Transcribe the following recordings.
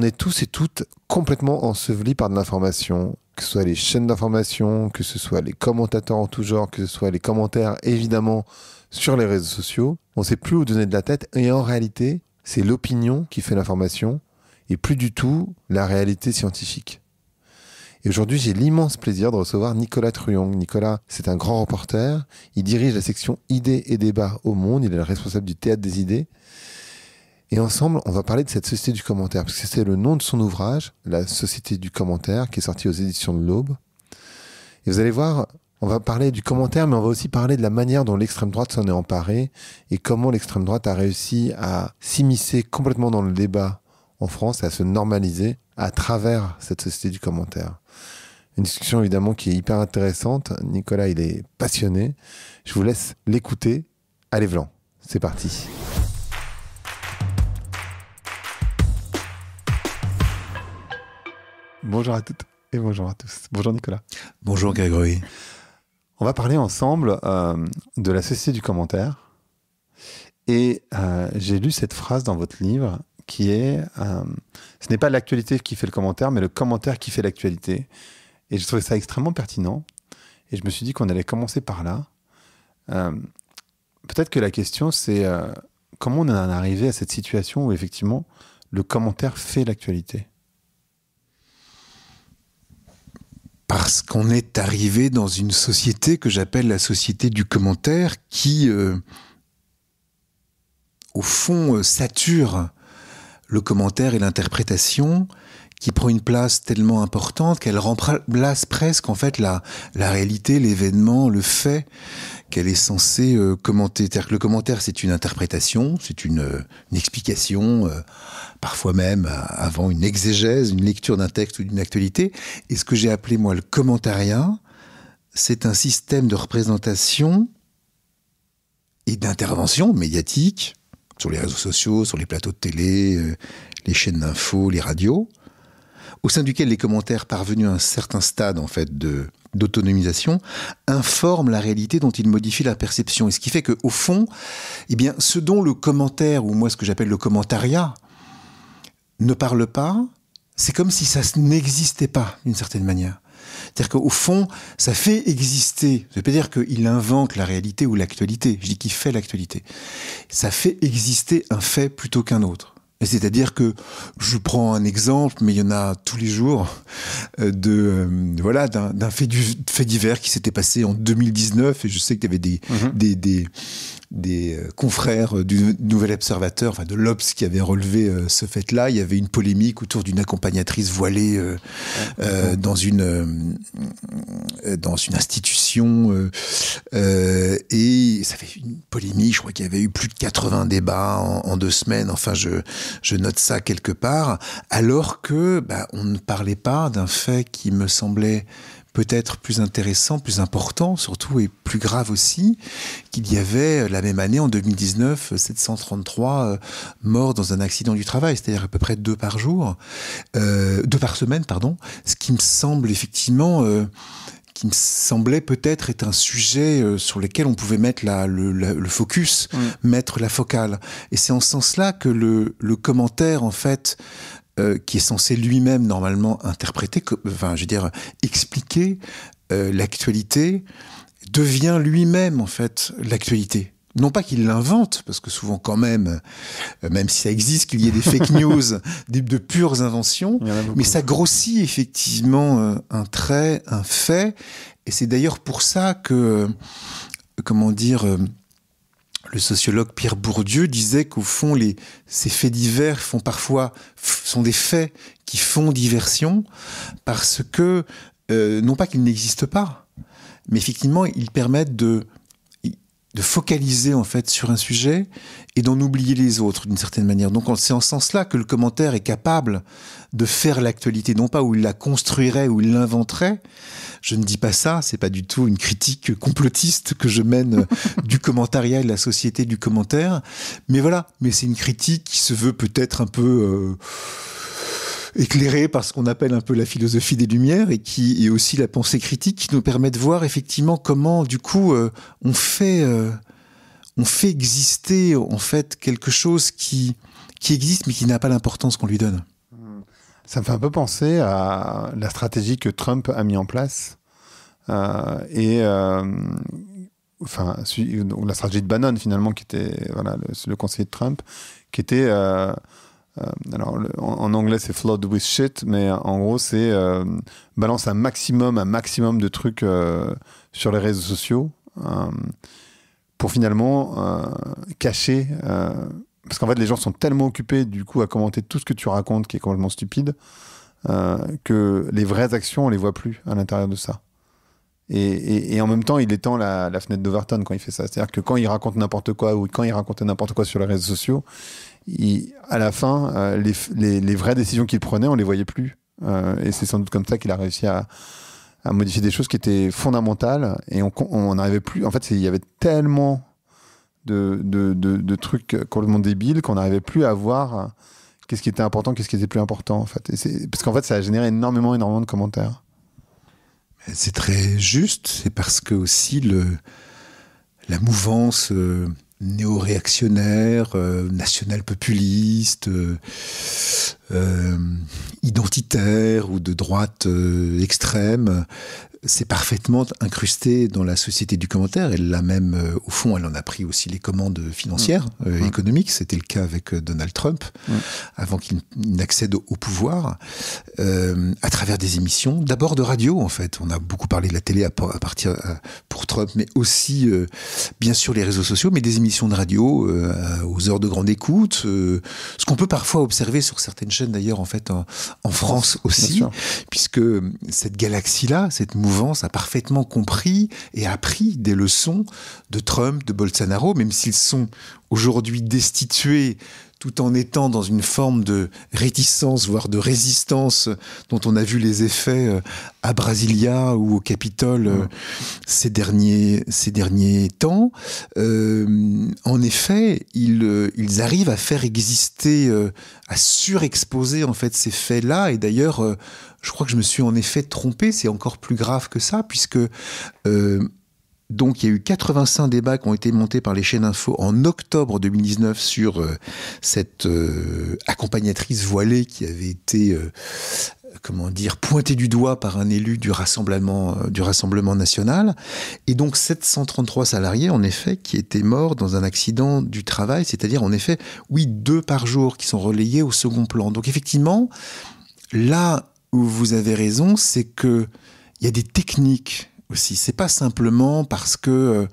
on est tous et toutes complètement ensevelis par de l'information, que ce soit les chaînes d'information, que ce soit les commentateurs en tout genre, que ce soit les commentaires évidemment sur les réseaux sociaux. On ne sait plus où donner de la tête et en réalité, c'est l'opinion qui fait l'information et plus du tout la réalité scientifique. Et aujourd'hui, j'ai l'immense plaisir de recevoir Nicolas Truong. Nicolas, c'est un grand reporter. Il dirige la section idées et débats au Monde. Il est le responsable du Théâtre des idées. Et ensemble, on va parler de cette Société du commentaire, parce que c'est le nom de son ouvrage, La Société du commentaire, qui est sorti aux éditions de l'Aube. Et vous allez voir, on va parler du commentaire, mais on va aussi parler de la manière dont l'extrême droite s'en est emparée et comment l'extrême droite a réussi à s'immiscer complètement dans le débat en France et à se normaliser à travers cette Société du commentaire. Une discussion évidemment qui est hyper intéressante. Nicolas, il est passionné. Je vous laisse l'écouter. Allez, Vlan, c'est parti. Bonjour à toutes et bonjour à tous. Bonjour Nicolas. Bonjour Grégory. On va parler ensemble de la Société du commentaire. Et j'ai lu cette phrase dans votre livre qui est ce n'est pas l'actualité qui fait le commentaire, mais le commentaire qui fait l'actualité. Et je trouvais ça extrêmement pertinent. Et je me suis dit qu'on allait commencer par là. Peut-être que la question, c'est comment on en est arrivé à cette situation où effectivement le commentaire fait l'actualité. Parce qu'on est arrivé dans une société que j'appelle la société du commentaire qui, au fond, sature le commentaire et l'interprétation, qui prend une place tellement importante qu'elle remplace presque en fait la réalité, l'événement, le fait qu'elle est censée commenter. C'est-à-dire que le commentaire, c'est une interprétation, c'est une explication, parfois même avant une exégèse, une lecture d'un texte ou d'une actualité. Et ce que j'ai appelé, moi, le commentariat, c'est un système de représentation et d'intervention médiatique sur les réseaux sociaux, sur les plateaux de télé, les chaînes d'infos, les radios, au sein duquel les commentaires parvenus à un certain stade en fait d'autonomisation informent la réalité dont ils modifient la perception. Et ce qui fait qu'au fond, eh bien, ce dont le commentaire, ou moi ce que j'appelle le commentariat, ne parle pas, c'est comme si ça n'existait pas d'une certaine manière. C'est-à-dire qu'au fond, ça fait exister, ça veut pas dire qu'il invente la réalité ou l'actualité, je dis qu'il fait l'actualité. Ça fait exister un fait plutôt qu'un autre. C'est-à-dire que, je prends un exemple, mais il y en a tous les jours, d'un fait divers qui s'était passé en 2019, et je sais qu'il y avait des confrères du Nouvel Observateur, enfin de l'Obs, qui avaient relevé ce fait-là. Il y avait une polémique autour d'une accompagnatrice voilée dans une institution, et ça fait une polémique. Je crois qu'il y avait eu plus de 80 débats en 2 semaines. Enfin, je note ça quelque part, alors que on ne parlait pas d'un fait qui me semblait peut-être plus intéressant, plus important surtout, et plus grave aussi, qu'il y avait la même année, en 2019, 733 morts dans un accident du travail, c'est-à-dire à peu près 2 par semaine, ce qui me semble effectivement... qui me semblait peut-être être un sujet sur lequel on pouvait mettre le focus, mettre la focale. Et c'est en ce sens-là que le commentaire, en fait, qui est censé lui-même normalement interpréter, expliquer l'actualité, devient lui-même en fait l'actualité. Non pas qu'il l'invente, parce que souvent quand même si ça existe, qu'il y ait des fake news, de pures inventions, mais ça grossit effectivement un trait, un fait, et c'est d'ailleurs pour ça que, le sociologue Pierre Bourdieu disait qu'au fond, ces faits divers sont des faits qui font diversion, parce que, non pas qu'ils n'existent pas, mais effectivement, ils permettent de focaliser en fait sur un sujet et d'en oublier les autres d'une certaine manière. Donc c'est en ce sens-là que le commentaire est capable de faire l'actualité, non pas où il la construirait, où il l'inventerait. Je ne dis pas ça, c'est pas du tout une critique complotiste que je mène du commentariat et de la société du commentaire, mais c'est une critique qui se veut peut-être un peu éclairée par ce qu'on appelle un peu la philosophie des Lumières, et qui est aussi la pensée critique, qui nous permet de voir effectivement comment du coup on fait exister en fait quelque chose qui existe mais qui n'a pas l'importance qu'on lui donne. Ça me fait un peu penser à la stratégie que Trump a mis en place. Donc la stratégie de Bannon, finalement, qui était voilà, le conseiller de Trump, qui était... en anglais, c'est flood with shit, mais en gros, c'est balance un maximum de trucs sur les réseaux sociaux pour finalement cacher... parce qu'en fait, les gens sont tellement occupés, du coup, à commenter tout ce que tu racontes, qui est complètement stupide, que les vraies actions, on les voit plus à l'intérieur de ça. Et en même temps, il étend la fenêtre d'Overton quand il fait ça. C'est-à-dire que quand il raconte n'importe quoi, ou quand il racontait n'importe quoi sur les réseaux sociaux, à la fin, les vraies décisions qu'il prenait, on les voyait plus. Et c'est sans doute comme ça qu'il a réussi à modifier des choses qui étaient fondamentales. Et on n'arrivait plus... En fait, il y avait tellement de trucs complètement débiles qu'on n'arrivait plus à voir qu'est-ce qui était important, qu'est-ce qui était plus important, en fait. Parce qu'en fait, ça a généré énormément de commentaires. C'est très juste, c'est parce que aussi la mouvance néo-réactionnaire, national-populiste, identitaire ou de droite extrême, c'est parfaitement incrusté dans la société du commentaire. Elle l'a même, au fond, elle en a pris aussi les commandes financières, économiques. C'était le cas avec Donald Trump, avant qu'il n'accède au pouvoir, à travers des émissions, d'abord de radio, en fait. On a beaucoup parlé de la télé pour Trump, mais aussi, bien sûr, les réseaux sociaux, mais des émissions de radio aux heures de grande écoute, ce qu'on peut parfois observer sur certaines chaînes, d'ailleurs, en fait, en France aussi, puisque cette galaxie-là, cette mouvance a parfaitement compris et appris des leçons de Trump, de Bolsonaro, même s'ils sont aujourd'hui destitués tout en étant dans une forme de réticence, voire de résistance dont on a vu les effets à Brasilia ou au Capitole ces derniers temps. En effet, ils arrivent à faire exister, à surexposer en fait ces faits-là. Et d'ailleurs, je crois que je me suis en effet trompé, c'est encore plus grave que ça, puisque... Donc, il y a eu 85 débats qui ont été montés par les chaînes info en octobre 2019 sur cette accompagnatrice voilée qui avait été, pointée du doigt par un élu du Rassemblement national. Et donc, 733 salariés, en effet, qui étaient morts dans un accident du travail, c'est-à-dire, en effet, 2 par jour qui sont relayés au second plan. Donc, effectivement, là où vous avez raison, c'est qu'il y a des techniques aussi. C'est pas simplement parce que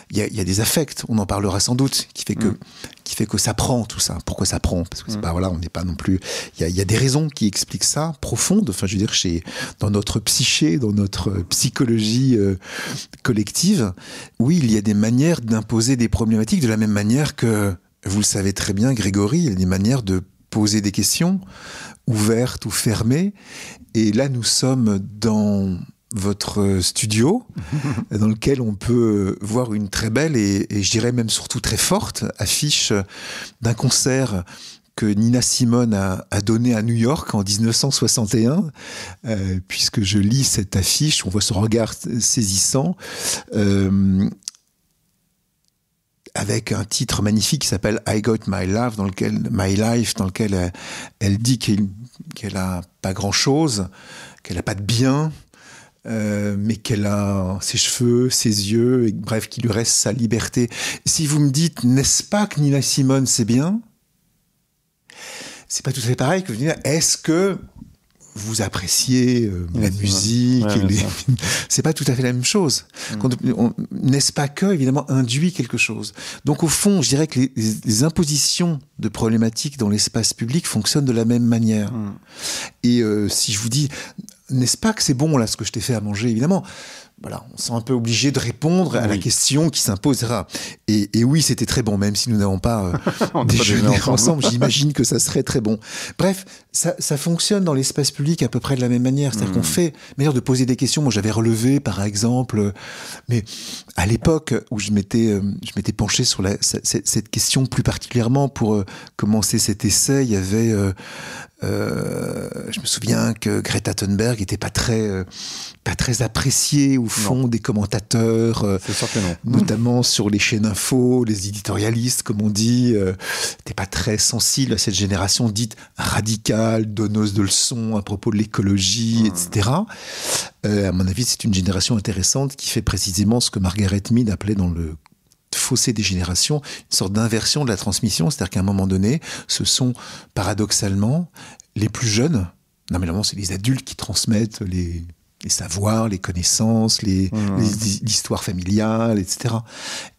y a des affects, on en parlera sans doute, qui fait que ça prend tout ça. Pourquoi ça prend? Parce que c'est pas, voilà, on n'est pas non plus... Il y a des raisons qui expliquent ça, profondes, enfin je veux dire, dans notre psyché, dans notre psychologie collective. Oui, il y a des manières d'imposer des problématiques de la même manière que, vous le savez très bien, Grégory, il y a des manières de poser des questions, ouvertes ou fermées. Et là, nous sommes dans votre studio, dans lequel on peut voir une très belle et je dirais même surtout très forte affiche d'un concert que Nina Simone a donné à New York en 1961, puisque je lis cette affiche, on voit son regard saisissant, avec un titre magnifique qui s'appelle I Got My Life, dans lequel elle dit qu'elle a pas grand-chose, qu'elle a pas de bien, mais qu'elle a ses cheveux, ses yeux, et bref, qu'il lui reste sa liberté. Si vous me dites, n'est-ce pas que Nina Simone, c'est bien? C'est pas tout à fait pareil que vous dire, est-ce que vous appréciez la musique c'est pas tout à fait la même chose. N'est-ce pas que, évidemment, induit quelque chose. Donc, au fond, je dirais que les impositions de problématiques dans l'espace public fonctionnent de la même manière. Et si je vous dis... N'est-ce pas que c'est bon, là, ce que je t'ai fait à manger? Évidemment, voilà, on sent un peu obligé de répondre à la question qui s'impose, etc. Et oui, c'était très bon, même si nous n'avons pas déjeuné ensemble, j'imagine que ça serait très bon. Bref, ça fonctionne dans l'espace public à peu près de la même manière. C'est-à-dire qu'on fait, manière de poser des questions. Moi, j'avais relevé, par exemple, mais à l'époque où je m'étais penché sur cette question plus particulièrement pour commencer cet essai, il y avait Je me souviens que Greta Thunberg n'était pas très appréciée au fond des commentateurs, C'est sûr que non. notamment sur les chaînes info, les éditorialistes, comme on dit, n'était pas très sensible à cette génération dite radicale, donneuse de leçons à propos de l'écologie, etc. À mon avis, c'est une génération intéressante qui fait précisément ce que Margaret Mead appelait dans le fossé des générations, une sorte d'inversion de la transmission, c'est-à-dire qu'à un moment donné, ce sont paradoxalement les plus jeunes, normalement c'est les adultes qui transmettent les savoirs, les connaissances, l'histoire familiale, etc.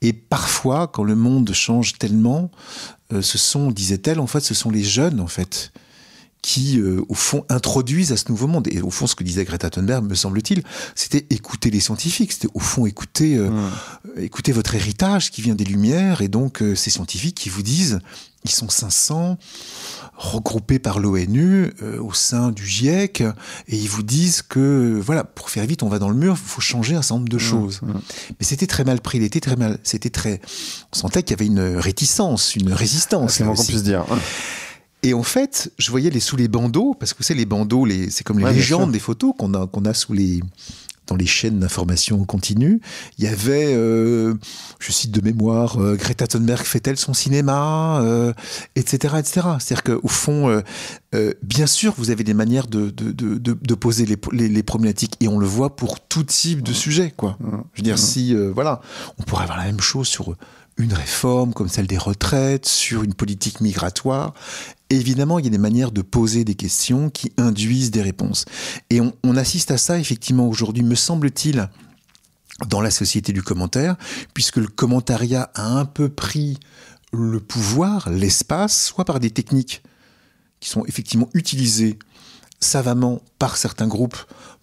Et parfois, quand le monde change tellement, ce sont, disait-elle, en fait, ce sont les jeunes, en fait, qui, au fond, introduisent à ce nouveau monde. Et au fond, ce que disait Greta Thunberg, me semble-t-il, c'était écouter les scientifiques. C'était, au fond, écouter votre héritage qui vient des Lumières. Et donc, ces scientifiques qui vous disent, ils sont 500, regroupés par l'ONU, au sein du GIEC, et ils vous disent que, voilà, pour faire vite, on va dans le mur, il faut changer un certain nombre de choses. Mais c'était très mal pris, on sentait qu'il y avait une réticence, une résistance. C'est moins qu'on puisse dire. Et en fait, je voyais sous les bandeaux, parce que c'est les bandeaux, c'est comme les légendes des photos qu'on a dans les chaînes d'information continue. Il y avait, je cite de mémoire, Greta Thunberg fait-elle son cinéma, etc., etc. C'est-à-dire qu'au fond, bien sûr, vous avez des manières de poser les problématiques, et on le voit pour tout type de sujet, quoi. Je veux dire, si, voilà, on pourrait avoir la même chose sur une réforme comme celle des retraites, sur une politique migratoire. Et évidemment, il y a des manières de poser des questions qui induisent des réponses. Et on assiste à ça, effectivement, aujourd'hui, me semble-t-il, dans la société du commentaire, puisque le commentariat a un peu pris le pouvoir, l'espace, soit par des techniques qui sont effectivement utilisées savamment par certains groupes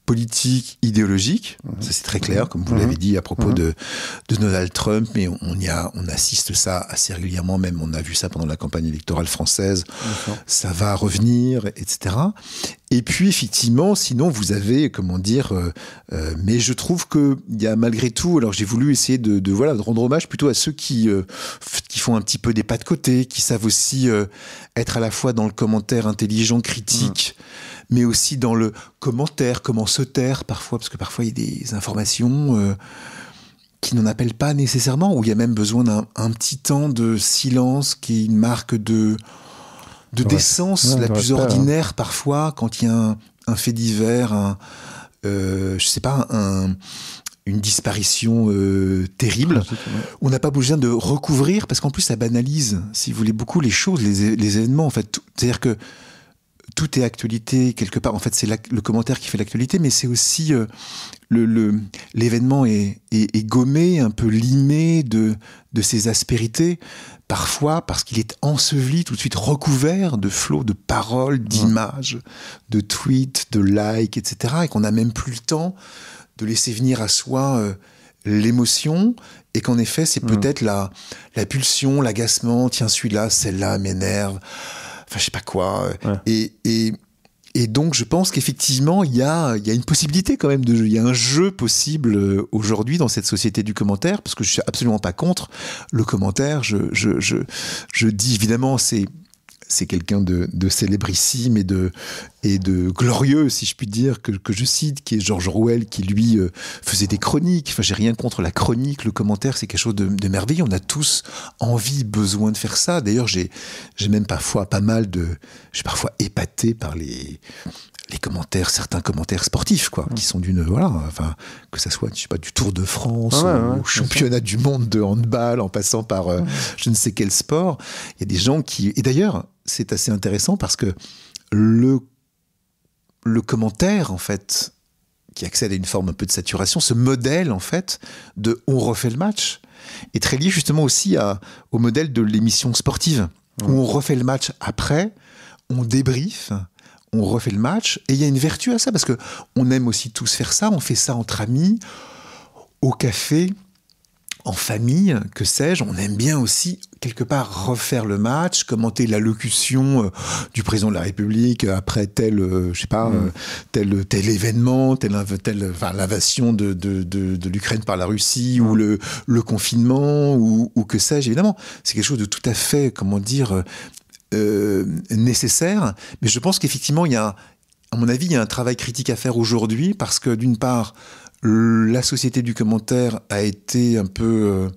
politique, idéologique, ça c'est très clair, comme vous l'avez dit à propos de Donald Trump, mais on assiste ça assez régulièrement, même on a vu ça pendant la campagne électorale française, ça va revenir, etc. Et puis effectivement, sinon vous avez, mais je trouve qu'il y a malgré tout, alors j'ai voulu essayer de rendre hommage plutôt à ceux qui font un petit peu des pas de côté, qui savent aussi être à la fois dans le commentaire intelligent, critique, mais aussi dans le commentaire, comment se taire parfois, parce que parfois il y a des informations qui n'en appellent pas nécessairement, où il y a même besoin d'un petit temps de silence qui est une marque de décence la plus ordinaire parfois, quand il y a un fait divers, je sais pas, une disparition terrible. On n'a pas besoin de recouvrir, parce qu'en plus ça banalise, si vous voulez, beaucoup les choses, les événements, en fait. C'est-à-dire que tout est actualité quelque part. En fait, c'est le commentaire qui fait l'actualité, mais c'est aussi l'événement est gommé, un peu limé de ses aspérités, parfois parce qu'il est enseveli, tout de suite recouvert de flots de paroles, d'images, de tweets, de likes, etc. Et qu'on n'a même plus le temps de laisser venir à soi l'émotion, et qu'en effet, c'est peut-être la pulsion, l'agacement, tiens, celui-là, celle-là m'énerve. Enfin, je sais pas quoi. Et donc, je pense qu'effectivement, il y a une possibilité quand même il y a un jeu possible aujourd'hui dans cette société du commentaire, parce que je suis absolument pas contre le commentaire. Je dis évidemment, c'est quelqu'un de célébrissime et de glorieux, si je puis dire, que je cite, qui est Georges Rouel, qui lui faisait des chroniques. Enfin, j'ai rien contre la chronique, le commentaire, c'est quelque chose de merveilleux. On a tous envie, besoin de faire ça. D'ailleurs, j'ai même parfois je suis parfois épaté par les commentaires, certains commentaires sportifs, quoi, qui sont que ça soit, je sais pas, du Tour de France, au championnat du monde de handball, en passant par je ne sais quel sport. Il y a des gens et d'ailleurs, c'est assez intéressant parce que le commentaire, en fait, qui accède à une forme un peu de saturation, ce modèle, en fait, de on refait le match, est très lié justement aussi au modèle de l'émission sportive, où on refait le match après, on débriefe, on refait le match, et il y a une vertu à ça, parce que on aime aussi tous faire ça, on fait ça entre amis, au café, en famille, que sais-je, on aime bien aussi, quelque part, refaire le match, commenter l'allocution du président de la République après tel événement, l'invasion de l'Ukraine par la Russie, ou le confinement, ou que sais-je, évidemment. C'est quelque chose de tout à fait, nécessaire, mais je pense qu'effectivement, il y a à mon avis, il y a un travail critique à faire aujourd'hui parce que d'une part, la société du commentaire a été un peu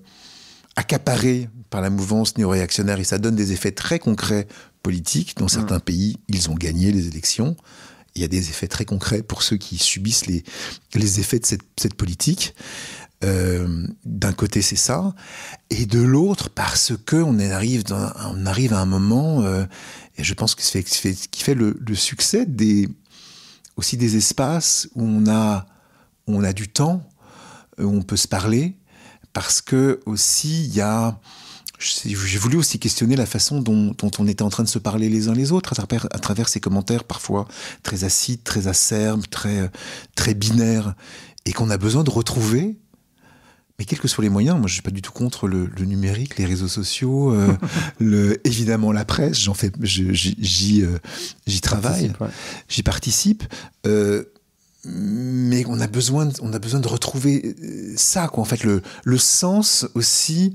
accaparée par la mouvance néo-réactionnaire et ça donne des effets très concrets politiques. Dans certains pays, ils ont gagné les élections. Il y a des effets très concrets pour ceux qui subissent les effets de cette politique. D'un côté, c'est ça. Et de l'autre, parce qu'on arrive à un moment, et je pense que ce qui fait le succès aussi des espaces où on a du temps, où on peut se parler, parce que aussi, j'ai voulu aussi questionner la façon dont on était en train de se parler les uns les autres à travers ces commentaires parfois très acides, très acerbes, très binaires, et qu'on a besoin de retrouver. Mais quels que soient les moyens, moi je suis pas du tout contre le numérique, les réseaux sociaux, évidemment la presse, j'y travaille, j'y participe. Mais on a besoin de retrouver ça, quoi. En fait, le sens aussi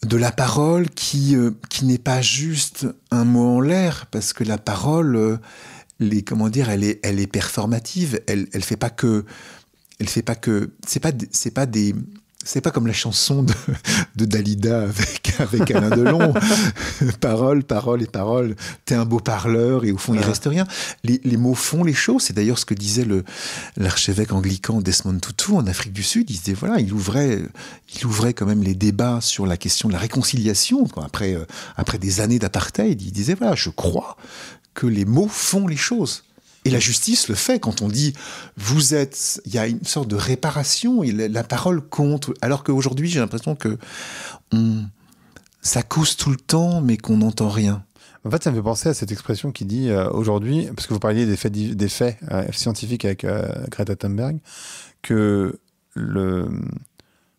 de la parole qui n'est pas juste un mot en l'air, parce que la parole, elle est performative. Elle fait pas que c'est pas comme la chanson de Dalida avec Alain Delon. Parole, parole et parole. T'es un beau parleur et au fond, il reste rien. Les mots font les choses. C'est d'ailleurs ce que disait l'archevêque anglican Desmond Tutu en Afrique du Sud. Il disait, voilà, il ouvrait quand même les débats sur la question de la réconciliation, quoi. Après des années d'apartheid. Il disait, voilà, je crois que les mots font les choses. Et la justice le fait quand on dit il y a une sorte de réparation, et la parole compte. Alors qu'aujourd'hui, j'ai l'impression que ça cause tout le temps, mais qu'on n'entend rien. En fait, ça me fait penser à cette expression qui dit aujourd'hui, parce que vous parliez des faits scientifiques avec Greta Thunberg, que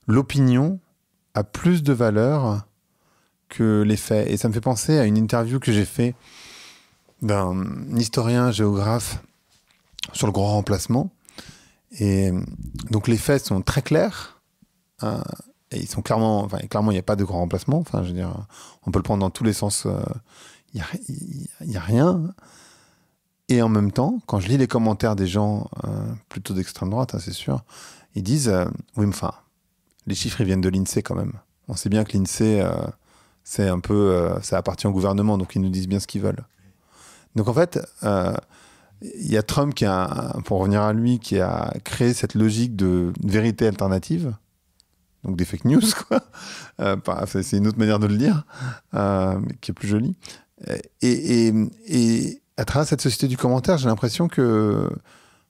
l'opinion a plus de valeur que les faits. Et ça me fait penser à une interview que j'ai faite d'un historien géographe sur le grand remplacement. Et donc les faits sont très clairs, et ils sont clairement, il n'y a pas de grand remplacement. Enfin, je veux dire, on peut le prendre dans tous les sens. Il y a rien. Et en même temps, quand je lis les commentaires des gens plutôt d'extrême droite, c'est sûr, ils disent oui, mais enfin, les chiffres ils viennent de l'INSEE quand même. On sait bien que l'INSEE c'est un peu, ça appartient au gouvernement, donc ils nous disent bien ce qu'ils veulent. Donc en fait, il y a Trump pour revenir à lui, qui a créé cette logique de vérité alternative, donc des fake news, quoi. C'est une autre manière de le dire, qui est plus jolie. Et à travers cette société du commentaire, j'ai l'impression que,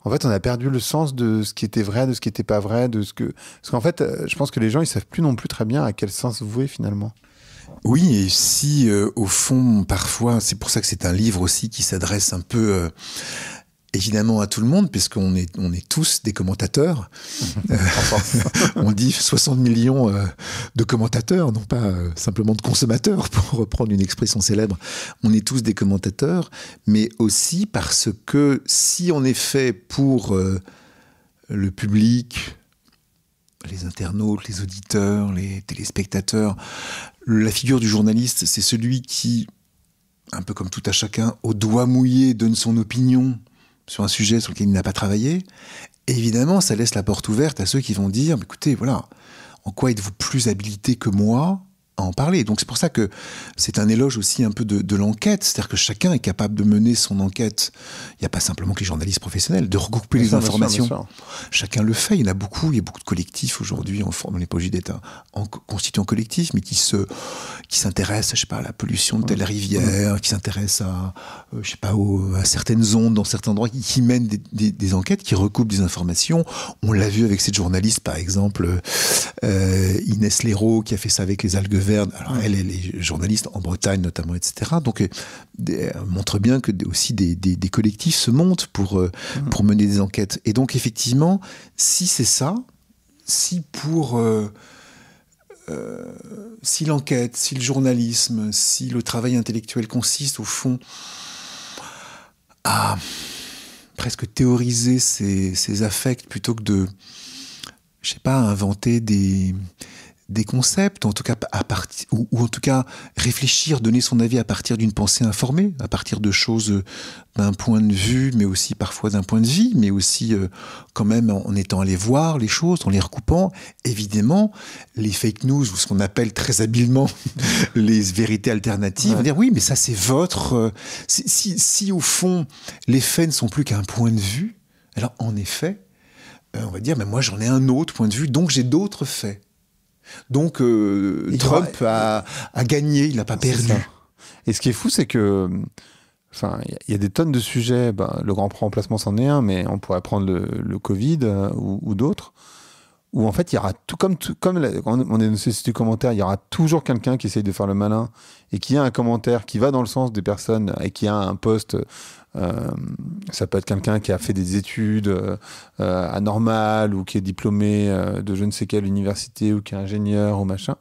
en fait, on a perdu le sens de ce qui était vrai, de ce qui n'était pas vrai, parce qu'en fait, je pense que les gens, ils savent plus non plus très bien à quel sens vouer finalement. Oui, et si, au fond, parfois, c'est pour ça que c'est un livre aussi qui s'adresse un peu, évidemment, à tout le monde, puisqu'on est tous des commentateurs. On dit 60 millions de commentateurs, non pas simplement de consommateurs, pour reprendre une expression célèbre. On est tous des commentateurs, mais aussi parce que si on est fait pour le public, les internautes, les auditeurs, les téléspectateurs, la figure du journaliste, c'est celui qui, un peu comme tout à chacun, au doigt mouillé, donne son opinion sur un sujet sur lequel il n'a pas travaillé. Et évidemment, ça laisse la porte ouverte à ceux qui vont dire, écoutez, voilà, en quoi êtes-vous plus habilité que moi à en parler? Donc c'est pour ça que c'est un éloge aussi un peu de l'enquête, c'est-à-dire que chacun est capable de mener son enquête. Il n'y a pas simplement que les journalistes professionnels, de regrouper les informations. Bien sûr. Chacun le fait, il y a beaucoup de collectifs aujourd'hui, on n'est pas obligé d'être constitué en collectif, mais qui s'intéressent, je sais pas, à la pollution de telle rivière, qui s'intéressent à, je sais pas, à certaines ondes dans certains endroits, qui mènent des enquêtes, qui recoupent des informations. On l'a vu avec cette journaliste, par exemple, Inès Léraud, qui a fait ça avec les algues vertes. Alors elle est journaliste en Bretagne notamment, etc. Donc montre bien que aussi des collectifs se montent pour mener des enquêtes. Et donc effectivement, si c'est ça, si l'enquête, si le journalisme, si le travail intellectuel consiste au fond à presque théoriser ces affects plutôt que de, je sais pas, inventer des des concepts, en tout cas ou en tout cas réfléchir, donner son avis à partir d'une pensée informée, à partir de choses d'un point de vue, mais aussi parfois d'un point de vie, mais aussi quand même en étant allé voir les choses, en les recoupant. Évidemment, les fake news, ou ce qu'on appelle très habilement les vérités alternatives, vont dire oui, mais ça c'est votre... si au fond les faits ne sont plus qu'un point de vue, alors en effet, on va dire, mais moi j'en ai un autre point de vue, donc j'ai d'autres faits. Donc Trump a gagné, il n'a pas perdu. Et ce qui est fou, c'est que, enfin, il y a des tonnes de sujets. Le grand remplacement, c'en est un, mais on pourrait prendre le Covid ou d'autres, où en fait, il y aura comme on est dans une société du commentaire, il y aura toujours quelqu'un qui essaye de faire le malin et qui a un commentaire qui va dans le sens des personnes et qui a un poste. Ça peut être quelqu'un qui a fait des études anormales ou qui est diplômé de je ne sais quelle université ou qui est ingénieur ou machin.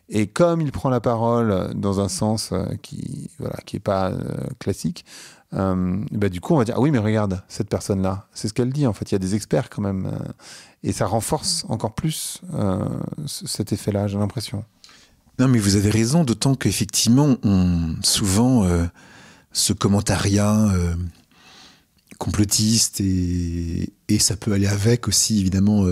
Et comme il prend la parole dans un sens qui est pas classique, du coup on va dire ah oui mais regarde cette personne-là, c'est ce qu'elle dit en fait. Il y a des experts quand même et ça renforce encore plus cet effet-là, j'ai l'impression. Non mais vous avez raison, d'autant qu'effectivement souvent ce commentariat complotiste et ça peut aller avec aussi évidemment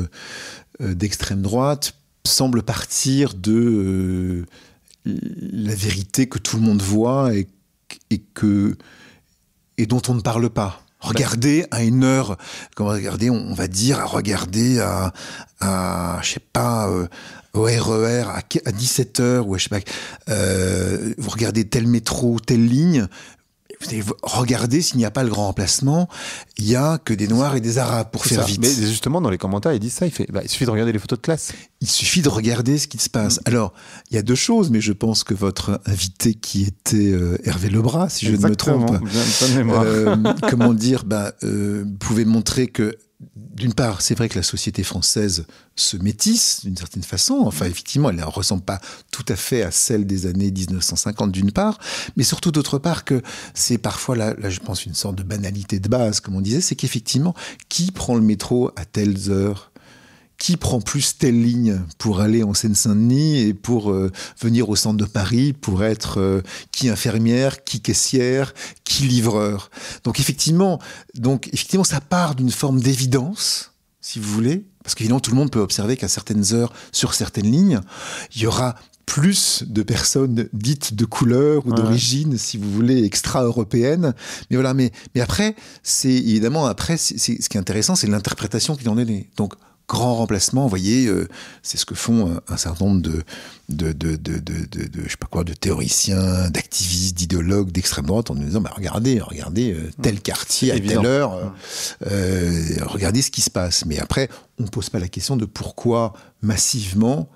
d'extrême droite semble partir de la vérité que tout le monde voit et dont on ne parle pas. Regardez à une heure, on va dire, regardez à je sais pas, au RER à 17h, ou je sais pas, vous regardez tel métro, telle ligne, vous allez regarder s'il n'y a pas le grand remplacement, il n'y a que des Noirs et des Arabes pour faire vite. Mais justement, dans les commentaires, ils disent ça, il suffit de regarder les photos de classe. Il suffit de regarder ce qui se passe. Alors, il y a deux choses, mais je pense que votre invité qui était Hervé Lebras, si je ne me trompe, comment dire, pouvait montrer que d'une part, c'est vrai que la société française se métisse d'une certaine façon. Enfin, effectivement, elle ne ressemble pas tout à fait à celle des années 1950 d'une part, mais surtout d'autre part que c'est parfois, là je pense, une sorte de banalité de base, comme on disait, c'est qu'effectivement, qui prend le métro à telles heures ? Qui prend plus telle ligne pour aller en Seine-Saint-Denis et pour venir au centre de Paris pour être qui infirmière, qui caissière, qui livreur. Donc effectivement, ça part d'une forme d'évidence, si vous voulez, parce qu'évidemment tout le monde peut observer qu'à certaines heures, sur certaines lignes, il y aura plus de personnes dites de couleur ou d'origine, si vous voulez, extra-européenne. Mais voilà, mais après, ce qui est intéressant, c'est l'interprétation qu'il en est née. Donc, grand remplacement, vous voyez, c'est ce que font un certain nombre de je sais pas quoi, de théoriciens, d'activistes, d'idéologues d'extrême droite en nous disant regardez tel quartier à telle heure, regardez ce qui se passe. Mais après, on ne pose pas la question de pourquoi massivement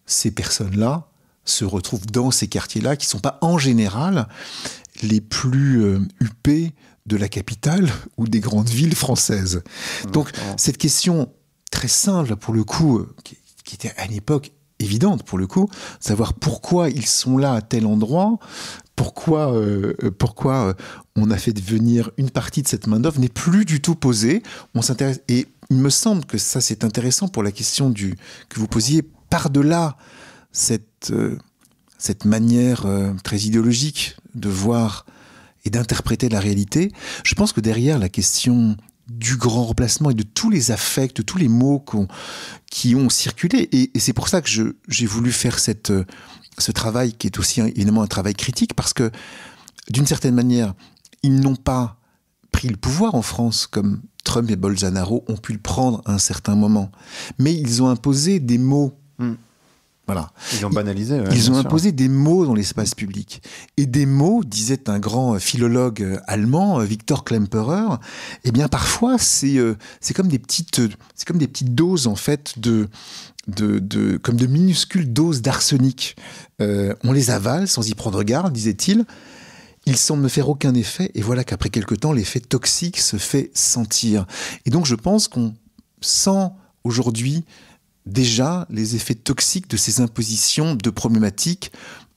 ces personnes-là se retrouvent dans ces quartiers-là qui ne sont pas en général les plus huppés de la capitale ou des grandes villes françaises. Donc cette question très simple, pour le coup, qui était à l'époque évidente, pour le coup, savoir pourquoi ils sont là à tel endroit, pourquoi on a fait venir une partie de cette main-d'œuvre n'est plus du tout posée. On s'intéresse, et il me semble que ça, c'est intéressant pour la question que vous posiez, par-delà cette manière très idéologique de voir et d'interpréter la réalité. Je pense que derrière la question du grand remplacement et de tous les affects, tous les mots qui ont circulé. Et c'est pour ça que j'ai voulu faire ce travail qui est aussi évidemment un travail critique, parce que d'une certaine manière, ils n'ont pas pris le pouvoir en France comme Trump et Bolsonaro ont pu le prendre à un certain moment. Mais ils ont imposé des mots. Voilà. Ils ont banalisé. Ils ont imposé des mots dans l'espace public. Et des mots, disait un grand philologue allemand, Victor Klemperer, eh bien parfois c'est comme des petites doses en fait comme de minuscules doses d'arsenic. On les avale sans y prendre garde, disait-il. Il semble ne faire aucun effet, et voilà qu'après quelque temps, l'effet toxique se fait sentir. Et donc je pense qu'on sent aujourd'hui déjà les effets toxiques de ces impositions de problématiques,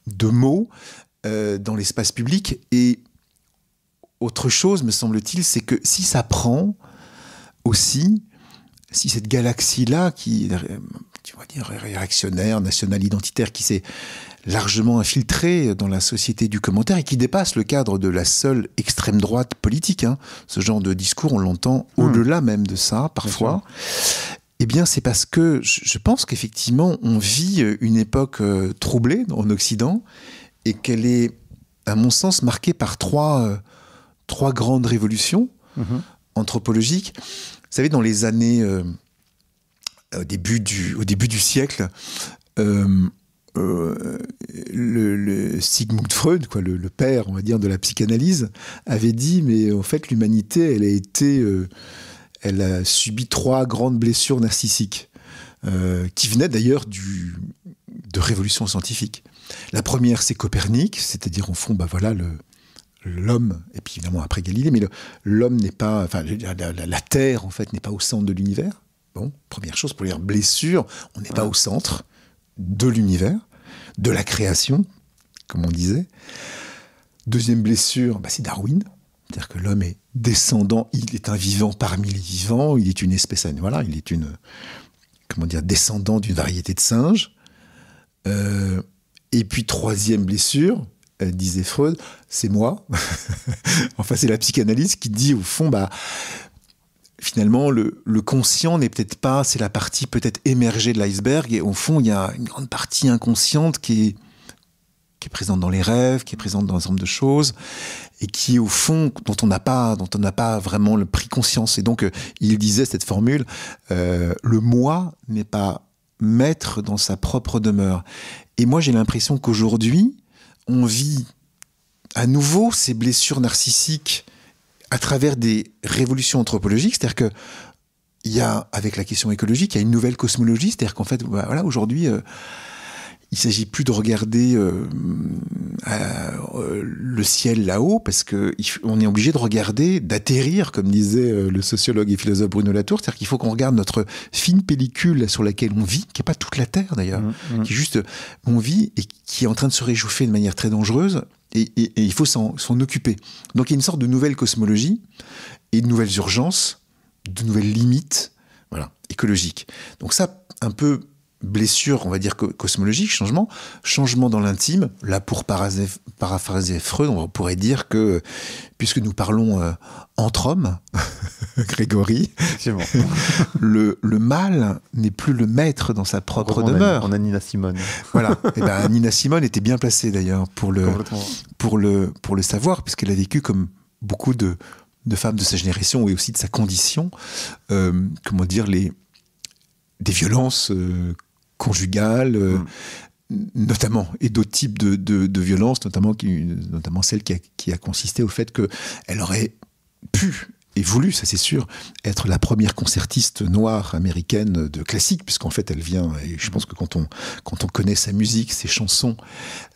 de mots dans l'espace public. Et autre chose, me semble-t-il, c'est que si ça prend aussi, si cette galaxie-là, qui tu vas dire, réactionnaire, national-identitaire, qui s'est largement infiltré dans la société du commentaire et qui dépasse le cadre de la seule extrême droite politique. Hein. Ce genre de discours, on l'entend au-delà même de ça, parfois. Eh bien, c'est parce que je pense qu'effectivement, on vit une époque troublée en Occident et qu'elle est, à mon sens, marquée par trois grandes révolutions anthropologiques. Vous savez, dans les années... au début du siècle, le Sigmund Freud, quoi, le père, on va dire, de la psychanalyse, avait dit, mais en fait, l'humanité, elle a subi 3 grandes blessures narcissiques, qui venaient d'ailleurs de révolutions scientifiques. La première, c'est Copernic, c'est-à-dire, en fond, voilà, l'homme, et puis évidemment après Galilée, mais l'homme n'est pas, enfin, la Terre, en fait, n'est pas au centre de l'univers. Bon, première chose, pour dire blessure, on n'est pas au centre de l'univers, de la création, comme on disait. Deuxième blessure, c'est Darwin. C'est-à-dire que l'homme est descendant, il est un vivant parmi les vivants, il est une espèce, voilà, il est descendant d'une variété de singes. Et puis troisième blessure, disait Freud, c'est moi. Enfin, c'est la psychanalyse qui dit au fond, finalement, le conscient n'est peut-être pas, c'est la partie peut-être émergée de l'iceberg, et au fond, il y a une grande partie inconsciente qui est présente dans les rêves, qui est présente dans un certain nombre de choses, et qui, au fond, dont on n'a pas vraiment pris conscience. Et donc, il disait cette formule, le moi n'est pas maître dans sa propre demeure. Et moi, j'ai l'impression qu'aujourd'hui, on vit à nouveau ces blessures narcissiques à travers des révolutions anthropologiques, c'est-à-dire que il y a, avec la question écologique, il y a une nouvelle cosmologie, c'est-à-dire qu'en fait, voilà, aujourd'hui, il ne s'agit plus de regarder le ciel là-haut, parce qu'on est obligé de regarder, d'atterrir, comme disait le sociologue et philosophe Bruno Latour, c'est-à-dire qu'il faut qu'on regarde notre fine pellicule sur laquelle on vit, qui n'est pas toute la Terre d'ailleurs, qui est juste, on vit et qui est en train de se réchauffer de manière très dangereuse, et il faut s'en occuper. Donc il y a une sorte de nouvelle cosmologie et de nouvelles urgences, de nouvelles limites, voilà, écologiques. Donc ça, un peu blessure, on va dire cosmologique, changement dans l'intime. Là, pour paraphraser Freud, on pourrait dire que, puisque nous parlons entre hommes, Grégory, le mal n'est plus le maître dans sa propre demeure. On a Nina Simone. Voilà. Et Nina Simone était bien placée d'ailleurs pour le savoir, puisqu'elle a vécu comme beaucoup de femmes de sa génération et aussi de sa condition, des violences conjugales, notamment, et d'autres types de violences, notamment celle qui a consisté au fait qu'elle aurait pu et voulu, ça c'est sûr, être la première concertiste noire américaine de classique, puisqu'en fait elle vient, et je pense que quand on connaît sa musique, ses chansons,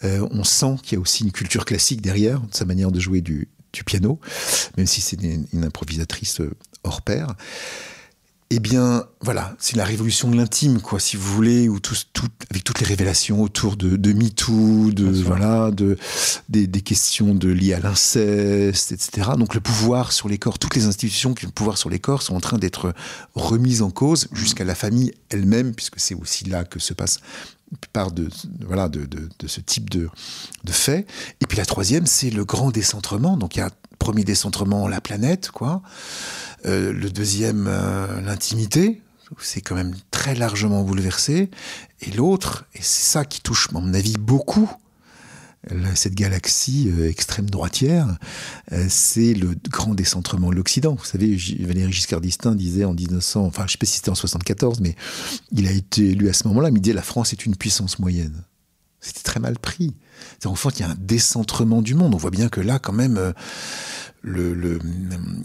on sent qu'il y a aussi une culture classique derrière, sa manière de jouer du piano, même si c'est une improvisatrice hors pair. Eh bien, voilà, c'est la révolution de l'intime, quoi, si vous voulez, où avec toutes les révélations autour de MeToo, des questions liées à l'inceste, etc. Donc le pouvoir sur les corps, toutes les institutions qui ont le pouvoir sur les corps sont en train d'être remises en cause, jusqu'à la famille elle-même, puisque c'est aussi là que se passe la plupart de ce type de faits. Et puis la troisième, c'est le grand décentrement. Donc il y a premier décentrement, la planète, quoi. Le deuxième, l'intimité, c'est quand même très largement bouleversé. Et l'autre, et c'est ça qui touche, à mon avis, beaucoup cette galaxie extrême droitière, c'est le grand décentrement de l'Occident. Vous savez, Valéry Giscard d'Estaing disait en 1900, enfin je ne sais pas si c'était en 74, mais il a été élu à ce moment-là, mais il disait la France est une puissance moyenne. C'était très mal pris. En fait, il y a un décentrement du monde. On voit bien que là, quand même,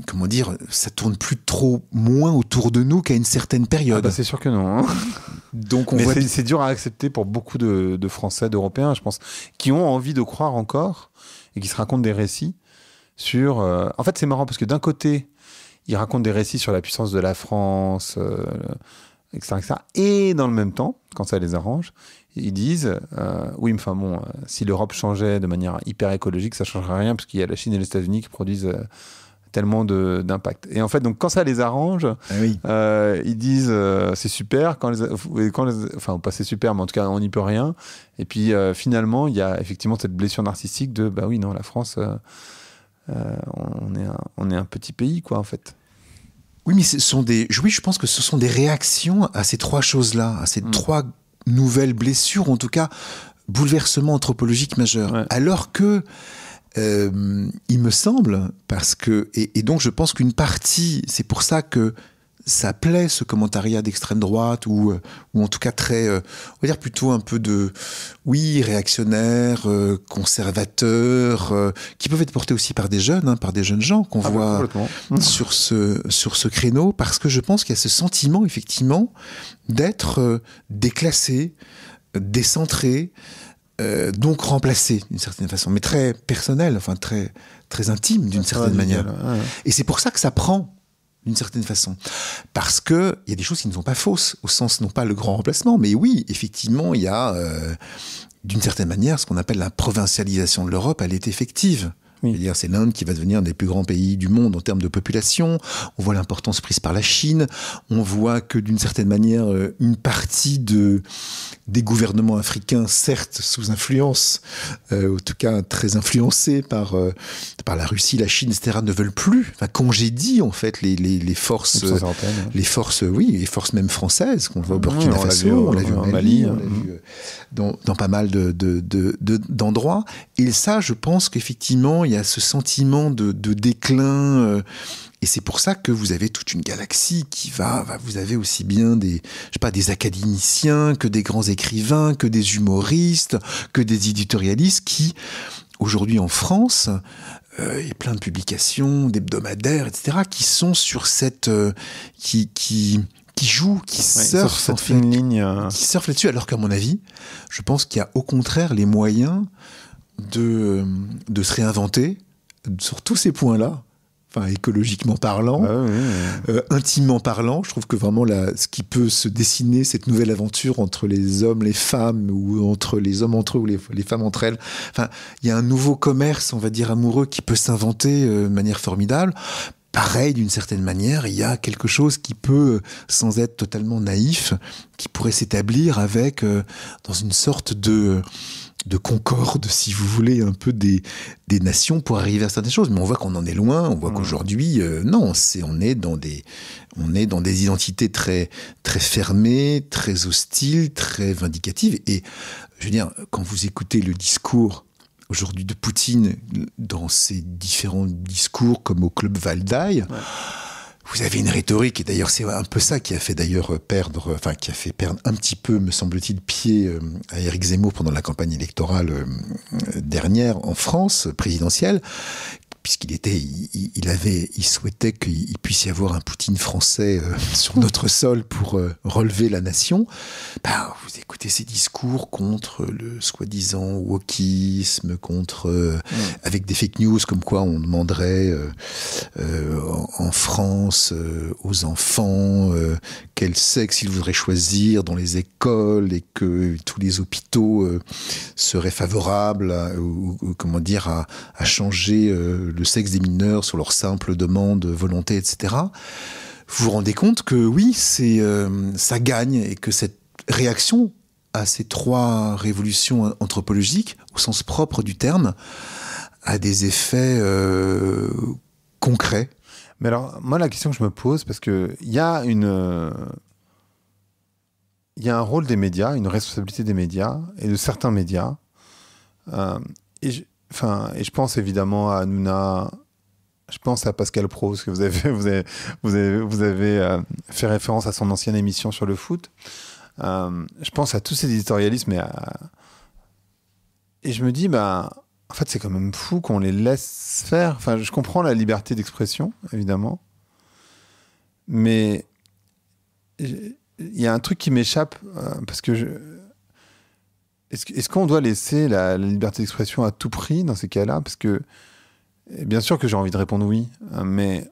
comment dire, ça tourne plus trop moins autour de nous qu'à une certaine période. C'est sûr que non. Hein. Donc c'est dur à accepter pour beaucoup de Français, d'Européens, je pense, qui ont envie de croire encore et qui se racontent des récits sur... En fait, c'est marrant parce que d'un côté, ils racontent des récits sur la puissance de la France, etc., etc. Et dans le même temps, quand ça les arrange, ils disent oui, mais enfin bon, si l'Europe changeait de manière hyper écologique, ça ne changerait rien parce qu'il y a la Chine et les États-Unis qui produisent tellement d'impact. Et en fait, donc, quand ça les arrange, ils disent c'est super, enfin, pas c'est super, mais en tout cas, on n'y peut rien. Et puis, finalement, il y a effectivement cette blessure narcissique de, bah oui, non, la France, on est un petit pays, quoi, en fait. Oui, mais je pense que ce sont des réactions à ces trois choses-là, à ces trois nouvelles blessures, en tout cas, bouleversements anthropologiques majeurs. Ouais. Alors que, il me semble, parce que, et donc je pense qu'une partie, c'est pour ça que ça plaît, ce commentariat d'extrême droite, ou en tout cas très, on va dire plutôt un peu réactionnaire, conservateur, qui peuvent être portés aussi par des jeunes gens qu'on voit sur ce créneau, parce que je pense qu'il y a ce sentiment, effectivement, d'être déclassé, décentré, donc remplacé d'une certaine façon, mais très personnel, enfin très, très intime d'une certaine manière. Ouais. Et c'est pour ça que ça prend d'une certaine façon. Parce qu'il y a des choses qui ne sont pas fausses, au sens non pas le grand remplacement, mais oui, effectivement, il y a d'une certaine manière ce qu'on appelle la provincialisation de l'Europe, elle est effective. Oui. C'est l'Inde qui va devenir un des plus grands pays du monde en termes de population. On voit l'importance prise par la Chine. On voit que d'une certaine manière, une partie des gouvernements africains, certes sous influence, en tout cas très influencés par la Russie, la Chine, etc., ne veulent plus, congédient en fait les forces, les forces même françaises qu'on voit au Burkina Faso, on l'a vu au Mali, on l'a vu dans pas mal d'endroits. Et ça, je pense qu'effectivement, il y a ce sentiment de déclin, et c'est pour ça que vous avez toute une galaxie qui vous avez aussi bien des académiciens, que des grands écrivains, que des humoristes, que des éditorialistes qui, aujourd'hui en France, il y a plein de publications, d'hebdomadaires, etc., qui sont sur cette... qui jouent, qui surfent cette fine ligne. Qui surfent là-dessus, alors qu'à mon avis, je pense qu'il y a au contraire les moyens de se réinventer sur tous ces points-là, enfin écologiquement parlant, intimement parlant. Je trouve que vraiment ce qui peut se dessiner, cette nouvelle aventure entre les hommes, les femmes, ou entre les hommes entre eux, ou les femmes entre elles, enfin, il y a un nouveau commerce, on va dire, amoureux qui peut s'inventer de manière formidable. Pareil, d'une certaine manière, il y a quelque chose qui peut, sans être totalement naïf, qui pourrait s'établir avec, dans une sorte de concorde, si vous voulez, un peu des nations pour arriver à certaines choses. Mais on voit qu'on en est loin, on voit qu'aujourd'hui, non, on est dans des identités très, très fermées, très hostiles, très vindicatives. Et je veux dire, quand vous écoutez le discours aujourd'hui de Poutine dans ses différents discours, comme au Club Valdai, vous avez une rhétorique, et d'ailleurs c'est un peu ça qui a fait perdre un petit peu, me semble-t-il, pied à Éric Zemmour pendant la campagne électorale dernière en France, présidentielle, puisqu'il souhaitait qu'il puisse y avoir un Poutine français sur notre sol pour relever la nation. Vous écoutez ces discours contre le soi-disant wokisme, avec des fake news comme quoi on demanderait en France aux enfants quel sexe ils voudraient choisir dans les écoles, et que tous les hôpitaux seraient favorables à changer le sexe des mineurs sur leur simple demande, volonté, etc. Vous vous rendez compte que oui, ça gagne, et que cette réaction à ces trois révolutions anthropologiques, au sens propre du terme, a des effets concrets. Mais alors, moi, la question que je me pose, parce qu'il y a un rôle des médias, une responsabilité des médias, et de certains médias, et je pense évidemment à Hanouna, je pense à Pascal Praud, parce que vous avez fait référence à son ancienne émission sur le foot. Je pense à tous ces éditorialistes, et je me dis, en fait, c'est quand même fou qu'on les laisse faire. Enfin, je comprends la liberté d'expression, évidemment, mais il y a un truc qui m'échappe, parce que est-ce qu'on doit laisser la liberté d'expression à tout prix dans ces cas-là ? Parce que, bien sûr que j'ai envie de répondre oui, mais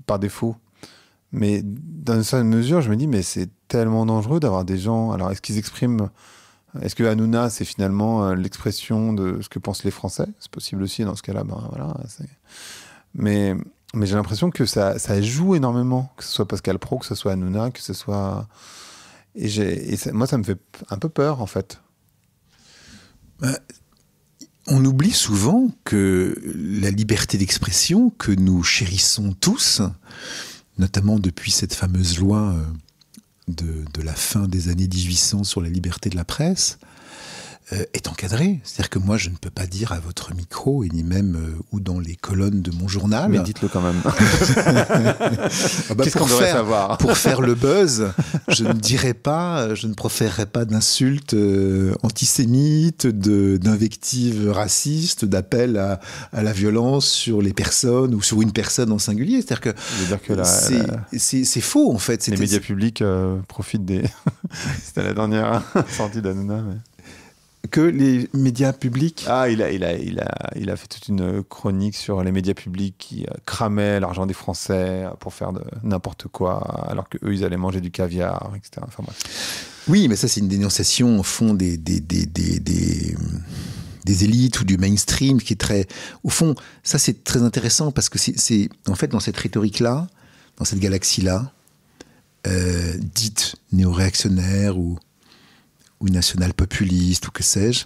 par défaut. Mais dans une certaine mesure, je me dis, mais c'est tellement dangereux d'avoir des gens... Alors, est-ce qu'ils expriment... Est-ce que Hanouna, c'est finalement l'expression de ce que pensent les Français ? C'est possible aussi, dans ce cas-là, voilà. Mais Mais j'ai l'impression que ça joue énormément, que ce soit Pascal Praud, que ce soit Hanouna, que ce soit... moi, ça me fait un peu peur, en fait. On oublie souvent que la liberté d'expression que nous chérissons tous, notamment depuis cette fameuse loi de la fin des années 1800 sur la liberté de la presse, est encadrée. C'est-à-dire que moi, je ne peux pas dire à votre micro, et ni même ou dans les colonnes de mon journal... Mais dites-le quand même. Qu'est-ce qu'on devrait savoir ? Pour faire le buzz, je ne proférerai pas d'insultes antisémites, d'invectives racistes, d'appels à la violence sur les personnes ou sur une personne en singulier. C'est-à-dire que c'est faux, en fait. Les médias publics profitent des... C'était la dernière sortie d'Hanouna, mais... Que les médias publics... Ah, il a fait toute une chronique sur les médias publics qui cramaient l'argent des Français pour faire de n'importe quoi, alors qu'eux, ils allaient manger du caviar, etc. Enfin, bref. Oui, mais ça, c'est une dénonciation, au fond, des élites ou du mainstream, qui est très... Au fond, ça, c'est très intéressant, parce que c'est en fait, dans cette rhétorique-là, dans cette galaxie-là, dite néo-réactionnaire ou national-populiste, ou que sais-je,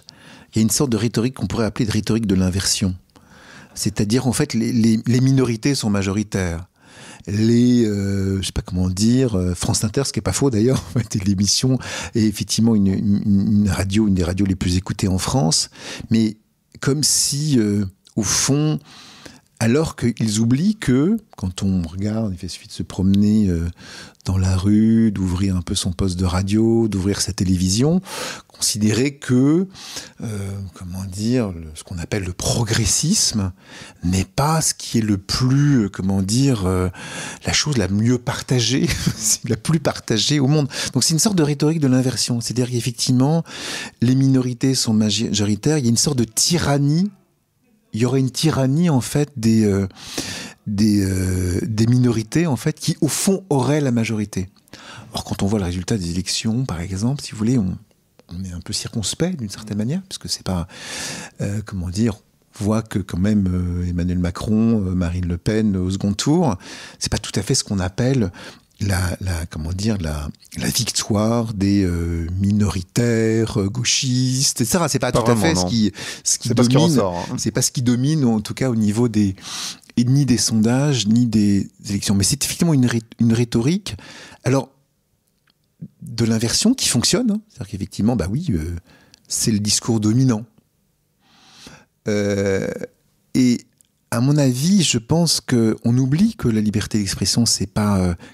il y a une sorte de rhétorique qu'on pourrait appeler de rhétorique de l'inversion. C'est-à-dire, en fait, les minorités sont majoritaires. Je sais pas comment dire, France Inter, ce qui est pas faux d'ailleurs, en fait, l'émission est effectivement une des radios les plus écoutées en France, mais comme si, au fond, alors qu'ils oublient que, quand on regarde, il suffit de se promener dans la rue, d'ouvrir un peu son poste de radio, d'ouvrir sa télévision, considérer que, ce qu'on appelle le progressisme n'est pas ce qui est le plus, la chose la mieux partagée, la plus partagée au monde. Donc c'est une sorte de rhétorique de l'inversion. C'est-à-dire qu'effectivement, les minorités sont majoritaires, il y a une sorte de tyrannie. Il y aurait une tyrannie, en fait, des minorités, en fait, qui, au fond, auraient la majorité. Or, quand on voit le résultat des élections, par exemple, si vous voulez, on est un peu circonspect, d'une certaine manière, parce que c'est pas, on voit que, quand même, Emmanuel Macron, Marine Le Pen, au second tour, c'est pas tout à fait ce qu'on appelle la victoire des minoritaires gauchistes, etc. C'est pas tout à fait ce qui domine. C'est pas ce qui domine, en tout cas au niveau ni des sondages ni des élections. Mais c'est effectivement une rhétorique. Alors de l'inversion qui fonctionne. Hein. C'est-à-dire qu'effectivement, c'est le discours dominant. Et à mon avis, je pense qu'on oublie que la liberté d'expression,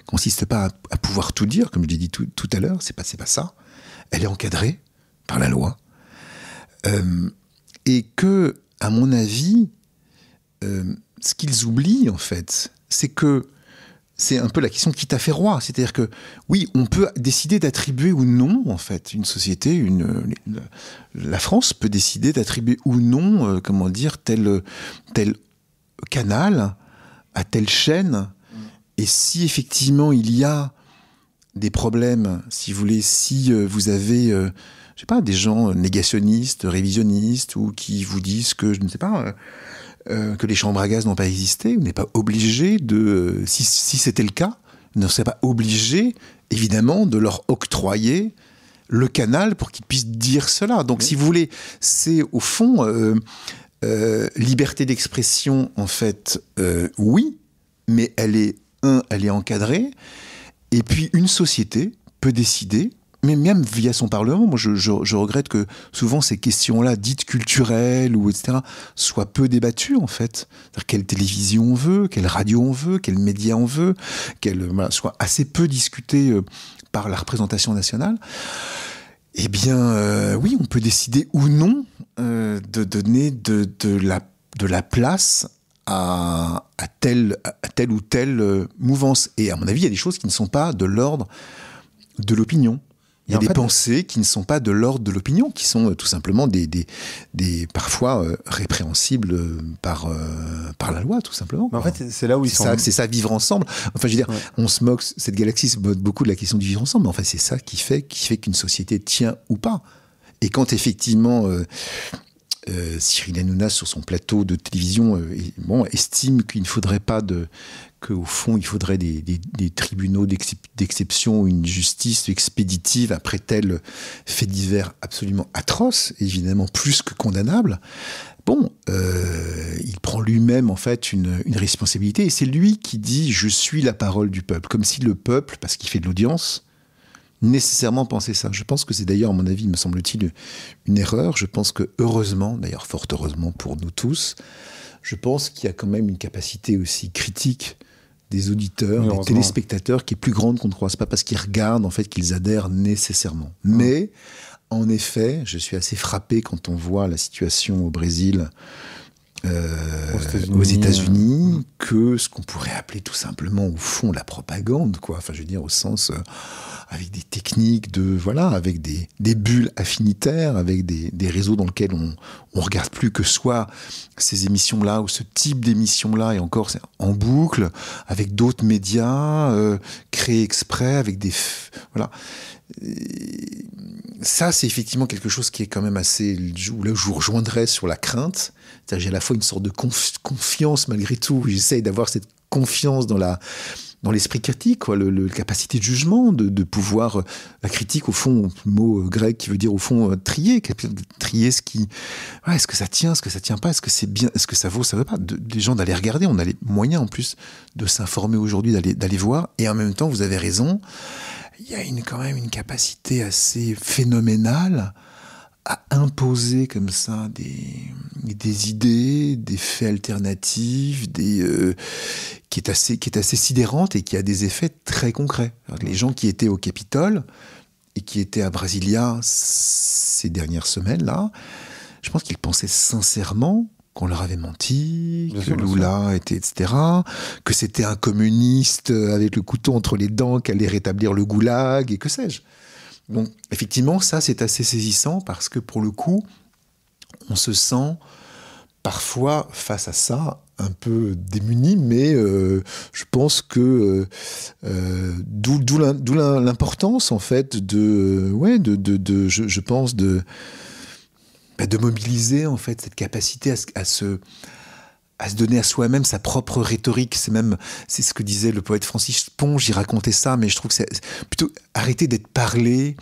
consiste pas à pouvoir tout dire, comme je l'ai dit tout à l'heure, c'est pas ça. Elle est encadrée par la loi. Et que, à mon avis, ce qu'ils oublient, en fait, c'est que c'est un peu la question qui t'a fait roi. C'est-à-dire que, oui, on peut décider d'attribuer ou non, en fait, une société, la France peut décider d'attribuer ou non, tel canal à telle chaîne. Et si effectivement il y a des problèmes, si vous voulez, si vous avez, des gens négationnistes, révisionnistes, ou qui vous disent que, que les chambres à gaz n'ont pas existé, vous n'êtes pas obligé de, si c'était le cas, vous ne serez pas obligé, évidemment, de leur octroyer le canal pour qu'ils puissent dire cela. Donc, si vous voulez, c'est au fond liberté d'expression, en fait, oui, mais elle est encadrée. Et puis, une société peut décider, mais même via son Parlement, moi je regrette que souvent ces questions-là, dites culturelles, ou etc., soient peu débattues, en fait. C'est-à-dire quelle télévision on veut, quelle radio on veut, quels médias on veut, soit assez peu discutées par la représentation nationale. Eh bien, oui, on peut décider ou non de donner de la place à telle ou telle mouvance. Et à mon avis, il y a des choses qui ne sont pas de l'ordre de l'opinion. Il y a des pensées qui ne sont pas de l'ordre de l'opinion, qui sont tout simplement des parfois répréhensibles par la loi, tout simplement. Mais en fait, c'est là où c'est ça, vivre ensemble. Enfin, je veux dire, on se moque, cette galaxie se moque beaucoup de la question du vivre ensemble, mais en fait, c'est ça qui fait qu'une société tient ou pas. Et quand effectivement, Cyril Hanouna, sur son plateau de télévision, estime qu'il ne faudrait pas qu'au fond, il faudrait des tribunaux d'exception, une justice expéditive après tel fait divers absolument atroce, évidemment plus que condamnable. Bon, il prend lui-même en fait une responsabilité, et c'est lui qui dit « je suis la parole du peuple », comme si le peuple, parce qu'il fait de l'audience, nécessairement pensait ça. Je pense que c'est d'ailleurs, à mon avis, me semble-t-il, une erreur. Je pense que heureusement, d'ailleurs fort heureusement pour nous tous, je pense qu'il y a quand même une capacité aussi critique des auditeurs, des téléspectateurs qui est plus grande qu'on ne croit. C'est pas parce qu'ils regardent en fait qu'ils adhèrent nécessairement. Mais en effet, je suis assez frappé quand on voit la situation au Brésil, aux États-Unis, que ce qu'on pourrait appeler tout simplement au fond la propagande, quoi. Enfin, je veux dire au sens avec des techniques avec des bulles affinitaires, avec des réseaux dans lesquels on regarde plus que soit ces émissions-là ou ce type d'émissions-là, et encore c'est en boucle, avec d'autres médias créés exprès, avec voilà. Ça, c'est effectivement quelque chose qui est quand même assez... Là, je vous rejoindrais sur la crainte. C'est-à-dire, j'ai à la fois une sorte de confiance malgré tout. J'essaye d'avoir cette confiance dans l'esprit critique, quoi, la capacité de jugement, de pouvoir... La critique, au fond, le mot grec qui veut dire, au fond, trier ce qui... Ouais, est-ce que ça tient, est-ce que ça tient pas, est-ce que c'est bien, est-ce que ça vaut, ça vaut pas, les gens d'aller regarder. On a les moyens, en plus, de s'informer aujourd'hui, d'aller voir. Et en même temps, vous avez raison, il y a quand même une capacité assez phénoménale à imposer comme ça des idées, des faits alternatifs, qui est assez sidérante et qui a des effets très concrets. Alors, les gens qui étaient au Capitole et qui étaient à Brasilia ces dernières semaines-là, je pense qu'ils pensaient sincèrement qu'on leur avait menti, que Lula était, etc., que c'était un communiste avec le couteau entre les dents qui allait rétablir le goulag, et que sais-je. Donc, effectivement, ça, c'est assez saisissant parce que, pour le coup, on se sent parfois, face à ça, un peu démuni, mais je pense que d'où l'importance, en fait, je pense, de mobiliser, en fait, cette capacité à se donner à soi-même sa propre rhétorique. C'est ce que disait le poète Francis Ponge, il racontait ça, mais je trouve que c'est plutôt arrêter d'être parler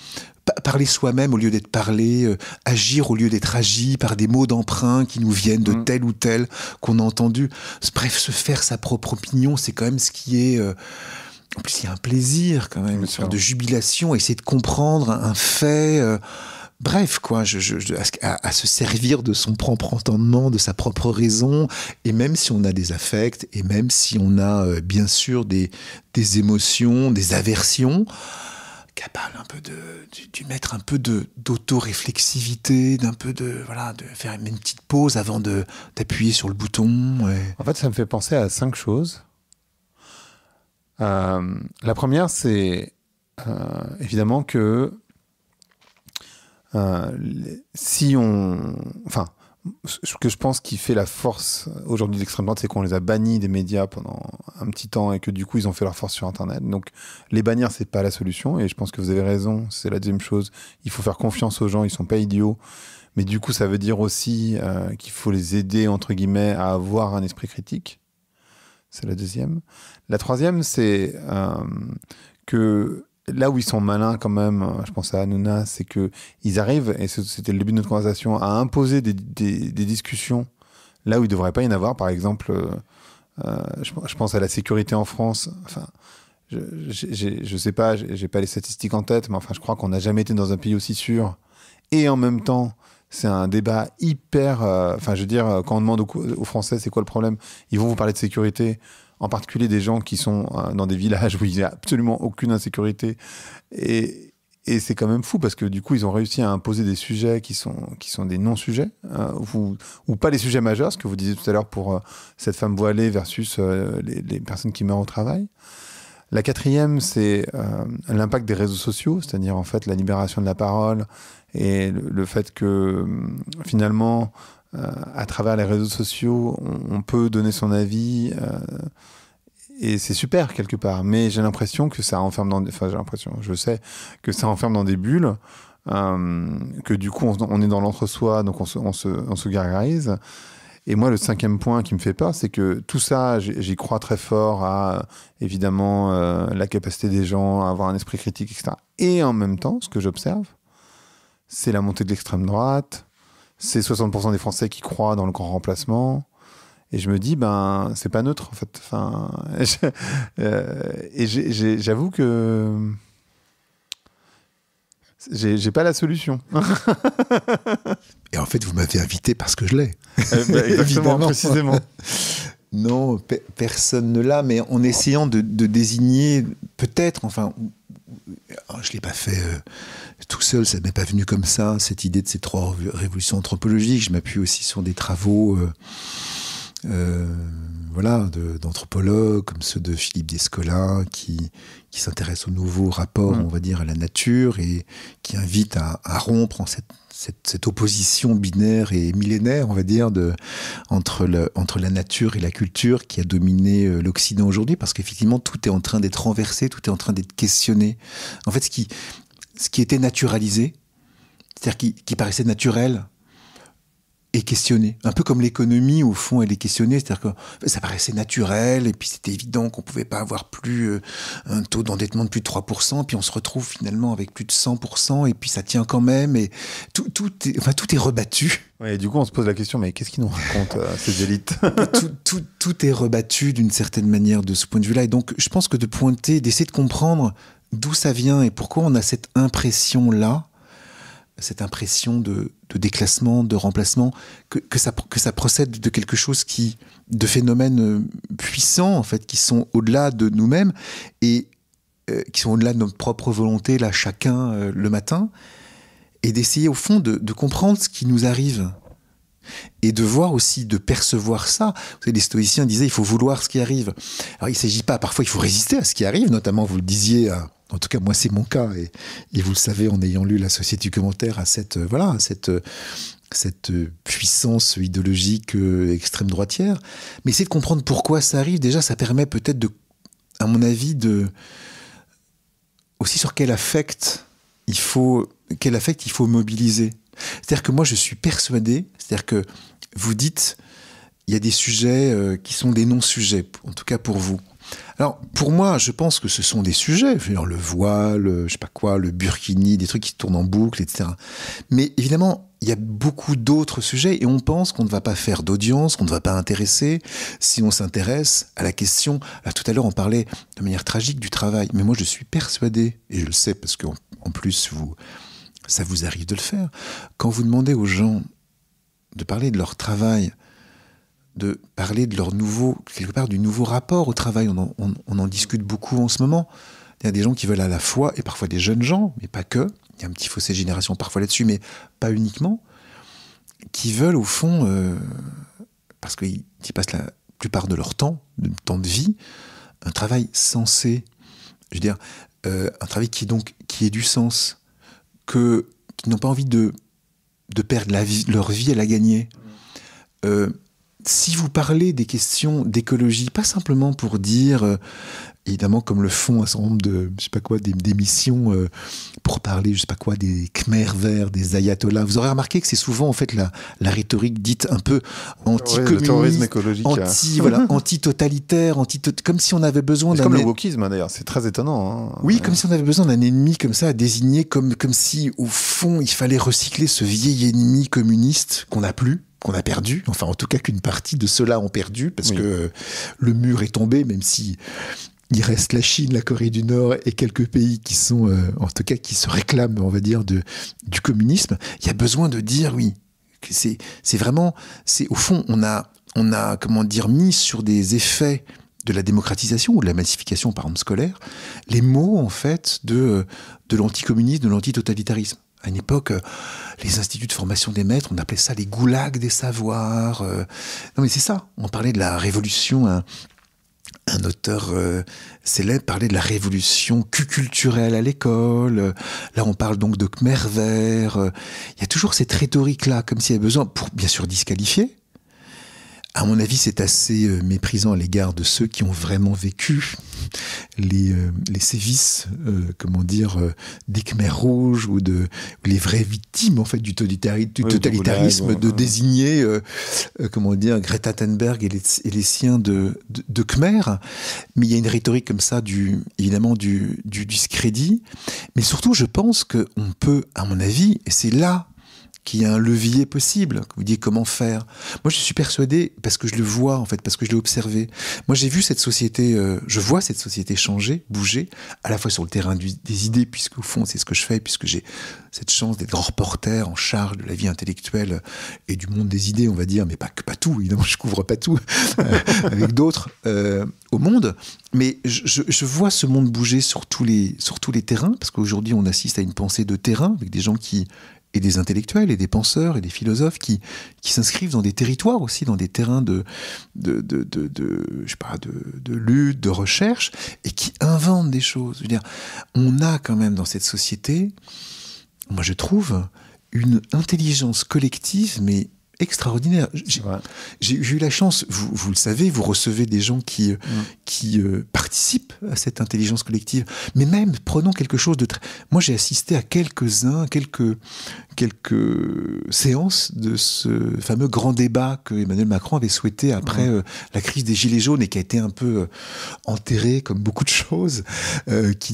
soi-même au lieu d'être parlé, agir au lieu d'être agi par des mots d'emprunt qui nous viennent de tel ou tel qu'on a entendu. Bref, se faire sa propre opinion, c'est quand même ce qui est... En plus, il y a un plaisir quand même, une sorte de jubilation, essayer de comprendre un fait... Bref, quoi, à se servir de son propre entendement, de sa propre raison, et même si on a des affects, et même si on a bien sûr des émotions, des aversions, capable un peu de mettre un peu d'auto-réflexivité, de faire une petite pause avant d'appuyer sur le bouton. Ouais. En fait, ça me fait penser à 5 choses. La première, c'est évidemment que ce que je pense qui fait la force aujourd'hui de l'extrême droite, c'est qu'on les a bannis des médias pendant un petit temps et que du coup ils ont fait leur force sur Internet. Donc les bannir, c'est pas la solution, et je pense que vous avez raison, c'est la deuxième chose. Il faut faire confiance aux gens, ils sont pas idiots, mais du coup ça veut dire aussi qu'il faut les aider entre guillemets à avoir un esprit critique. C'est la deuxième. La troisième, c'est que là où ils sont malins quand même, je pense à Hanouna, c'est qu'ils arrivent, et c'était le début de notre conversation, à imposer des discussions là où il ne devrait pas y en avoir. Par exemple, je pense à la sécurité en France. Enfin, je sais pas, j'ai pas les statistiques en tête, mais enfin, je crois qu'on n'a jamais été dans un pays aussi sûr. Et en même temps, c'est un débat hyper... je veux dire, quand on demande aux Français c'est quoi le problème, ils vont vous parler de sécurité, en particulier des gens qui sont dans des villages où il n'y a absolument aucune insécurité. Et c'est quand même fou, parce que du coup, ils ont réussi à imposer des sujets qui sont des non-sujets, ou pas les sujets majeurs, ce que vous disiez tout à l'heure pour cette femme voilée versus les personnes qui meurent au travail. La quatrième, c'est l'impact des réseaux sociaux, c'est-à-dire en fait la libération de la parole et le fait que finalement, à travers les réseaux sociaux, on peut donner son avis et c'est super quelque part. Mais j'ai l'impression que ça enferme je sais que ça enferme dans des bulles que du coup, on est dans l'entre-soi, donc on se gargarise. Et moi, le 5e point qui me fait peur, c'est que tout ça, j'y crois très fort à, évidemment, la capacité des gens à avoir un esprit critique, etc. Et en même temps, ce que j'observe, c'est la montée de l'extrême droite, c'est 60% des Français qui croient dans le grand remplacement. Et je me dis, c'est pas neutre, en fait. Enfin, et j'avoue que j'ai pas la solution. Et en fait, vous m'avez invité parce que je l'ai. Exactement, précisément. Non, personne ne l'a, mais en essayant de désigner, peut-être, enfin, je ne l'ai pas fait tout seul, ça ne m'est pas venu comme ça, cette idée de ces 3 révolutions anthropologiques. Je m'appuie aussi sur des travaux d'anthropologues comme ceux de Philippe Descola qui s'intéressent au nouveau rapport, on va dire, à la nature et qui invitent à rompre en cette opposition binaire et millénaire, on va dire, entre la nature et la culture qui a dominé l'Occident aujourd'hui, parce qu'effectivement, tout est en train d'être renversé, tout est en train d'être questionné. En fait, ce qui était naturalisé, c'est-à-dire qui paraissait naturel, est questionné. Un peu comme l'économie, au fond, elle est questionnée. C'est-à-dire que ça paraissait naturel, et puis c'était évident qu'on ne pouvait pas avoir plus un taux d'endettement de plus de 3%, puis on se retrouve finalement avec plus de 100%, et puis ça tient quand même, et tout est rebattu. Ouais, et du coup, on se pose la question, mais qu'est-ce qu'ils nous racontent, ces élites? tout est rebattu d'une certaine manière de ce point de vue-là, et donc je pense que d'essayer de comprendre d'où ça vient, et pourquoi on a cette impression-là, cette impression de déclassement, de remplacement, que ça procède de quelque chose de phénomènes puissants, en fait, qui sont au-delà de nous-mêmes et qui sont au-delà de notre propre volonté, là, chacun, le matin, et d'essayer, au fond, de comprendre ce qui nous arrive. Et de voir aussi, de percevoir ça. Vous savez, les stoïciens disaient, il faut vouloir ce qui arrive. Alors, il ne s'agit pas, parfois, il faut résister à ce qui arrive, notamment, vous le disiez, en tout cas, moi, c'est mon cas, et vous le savez, en ayant lu La Société du commentaire, à cette puissance idéologique extrême droitière. Mais essayer de comprendre pourquoi ça arrive, déjà, ça permet peut-être, à mon avis, aussi sur quel affect il faut mobiliser. C'est-à-dire que moi, je suis persuadé, c'est-à-dire que vous dites, il y a des sujets qui sont des non-sujets, en tout cas pour vous. Alors, pour moi, je pense que ce sont des sujets, genre le voile, je sais pas quoi, le burkini, des trucs qui tournent en boucle, etc. Mais évidemment, il y a beaucoup d'autres sujets et on pense qu'on ne va pas faire d'audience, qu'on ne va pas intéresser si on s'intéresse à la question. Là, tout à l'heure, on parlait de manière tragique du travail. Mais moi, je suis persuadé, et je le sais parce qu'en plus, ça vous arrive de le faire, quand vous demandez aux gens de parler de leur travail, de parler de quelque part du nouveau rapport au travail. On en discute beaucoup en ce moment. Il y a des gens qui veulent à la fois, et parfois des jeunes gens, mais pas que, il y a un petit fossé de génération parfois là-dessus, mais pas uniquement, qui veulent au fond, parce qu'ils passent la plupart de leur temps de vie, un travail sensé, je veux dire, un travail qui ait du sens, qui n'ont pas envie de perdre leur vie à la gagner. Si vous parlez des questions d'écologie, pas simplement pour dire, évidemment comme le font un certain nombre d'émissions pour parler, des Khmers verts, des ayatollahs, vous aurez remarqué que c'est souvent en fait la rhétorique dite un peu anti-communiste, anti-totalitaire, comme si on avait besoin d'un... C'est comme le wokisme d'ailleurs, c'est très étonnant. Hein. Oui, comme si on avait besoin d'un ennemi comme ça à désigner, comme si au fond il fallait recycler ce vieil ennemi communiste qu'on n'a plus, qu'on a perdu, enfin en tout cas qu'une partie de ceux-là ont perdu, parce que le mur est tombé, même si il reste la Chine, la Corée du Nord et quelques pays qui sont, en tout cas qui se réclament, on va dire, du communisme. Il y a besoin de dire, oui, que c'est vraiment, au fond, on a mis sur des effets de la démocratisation ou de la massification, par exemple, scolaire, les mots, en fait, de l'anticommunisme, de l'antitotalitarisme. À une époque, les instituts de formation des maîtres, on appelait ça les goulags des savoirs. Non mais c'est ça, on parlait de la révolution, un auteur célèbre parlait de la révolution culturelle à l'école. Là, on parle donc de Khmer vert. Il y a toujours cette rhétorique-là, comme s'il y avait besoin, pour bien sûr disqualifier. À mon avis, c'est assez méprisant à l'égard de ceux qui ont vraiment vécu les sévices, des Khmers rouges ou les vraies victimes en fait du totalitarisme, de désigner Greta Thunberg et les siens de Khmer. Mais il y a une rhétorique comme ça évidemment du discrédit. Mais surtout, je pense qu'on peut, à mon avis, et c'est là qu'il y a un levier possible, que vous dites comment faire. Moi, je suis persuadé, parce que je le vois, en fait, parce que je l'ai observé. Moi, j'ai vu cette société, je vois cette société changer, bouger, à la fois sur le terrain des idées, puisque au fond, c'est ce que je fais, puisque j'ai cette chance d'être grand reporter en charge de la vie intellectuelle et du monde des idées, on va dire, mais pas tout, évidemment, je couvre pas tout, avec d'autres au monde. Mais je vois ce monde bouger sur tous les terrains, parce qu'aujourd'hui, on assiste à une pensée de terrain, avec des gens et des intellectuels, et des penseurs, et des philosophes qui s'inscrivent dans des territoires aussi, dans des terrains de lutte, de recherche, et qui inventent des choses. Je veux dire, on a quand même dans cette société, moi je trouve, une intelligence collective, mais extraordinaire. J'ai eu la chance, vous le savez, vous recevez des gens qui participent à cette intelligence collective, mais même prenons quelque chose de très... Moi j'ai assisté à quelques séances de ce fameux grand débat que Emmanuel Macron avait souhaité après la crise des Gilets jaunes et qui a été un peu enterré comme beaucoup de choses,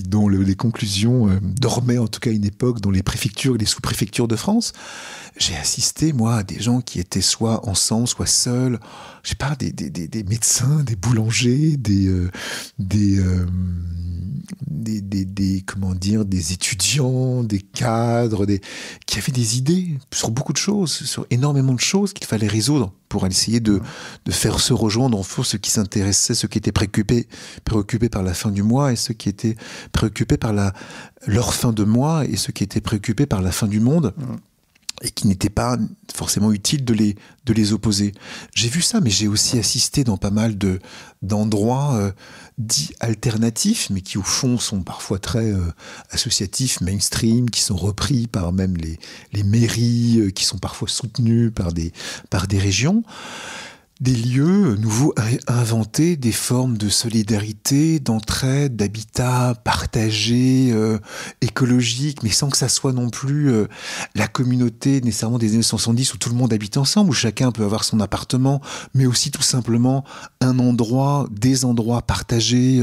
dont les conclusions dormaient en tout cas à une époque dans les préfectures et les sous-préfectures de France. J'ai assisté, moi, à des gens qui étaient soit ensemble, soit seuls. Je sais pas, des médecins, des boulangers, des étudiants, des cadres, qui avaient des idées sur beaucoup de choses, sur énormément de choses qu'il fallait résoudre pour essayer de faire se rejoindre en fond ceux qui s'intéressaient, ceux qui étaient préoccupés par la fin du mois et ceux qui étaient préoccupés par leur fin de mois et ceux qui étaient préoccupés par la fin du monde. Et qui n'était pas forcément utile de les opposer. J'ai vu ça, mais j'ai aussi assisté dans pas mal d'endroits dits alternatifs, mais qui au fond sont parfois très associatifs, mainstream, qui sont repris par même les mairies, qui sont parfois soutenus par des régions. Des lieux nouveaux inventés, des formes de solidarité, d'entraide, d'habitat partagé, écologique, mais sans que ça soit non plus la communauté nécessairement des années 70 où tout le monde habite ensemble, où chacun peut avoir son appartement, mais aussi tout simplement des endroits partagés,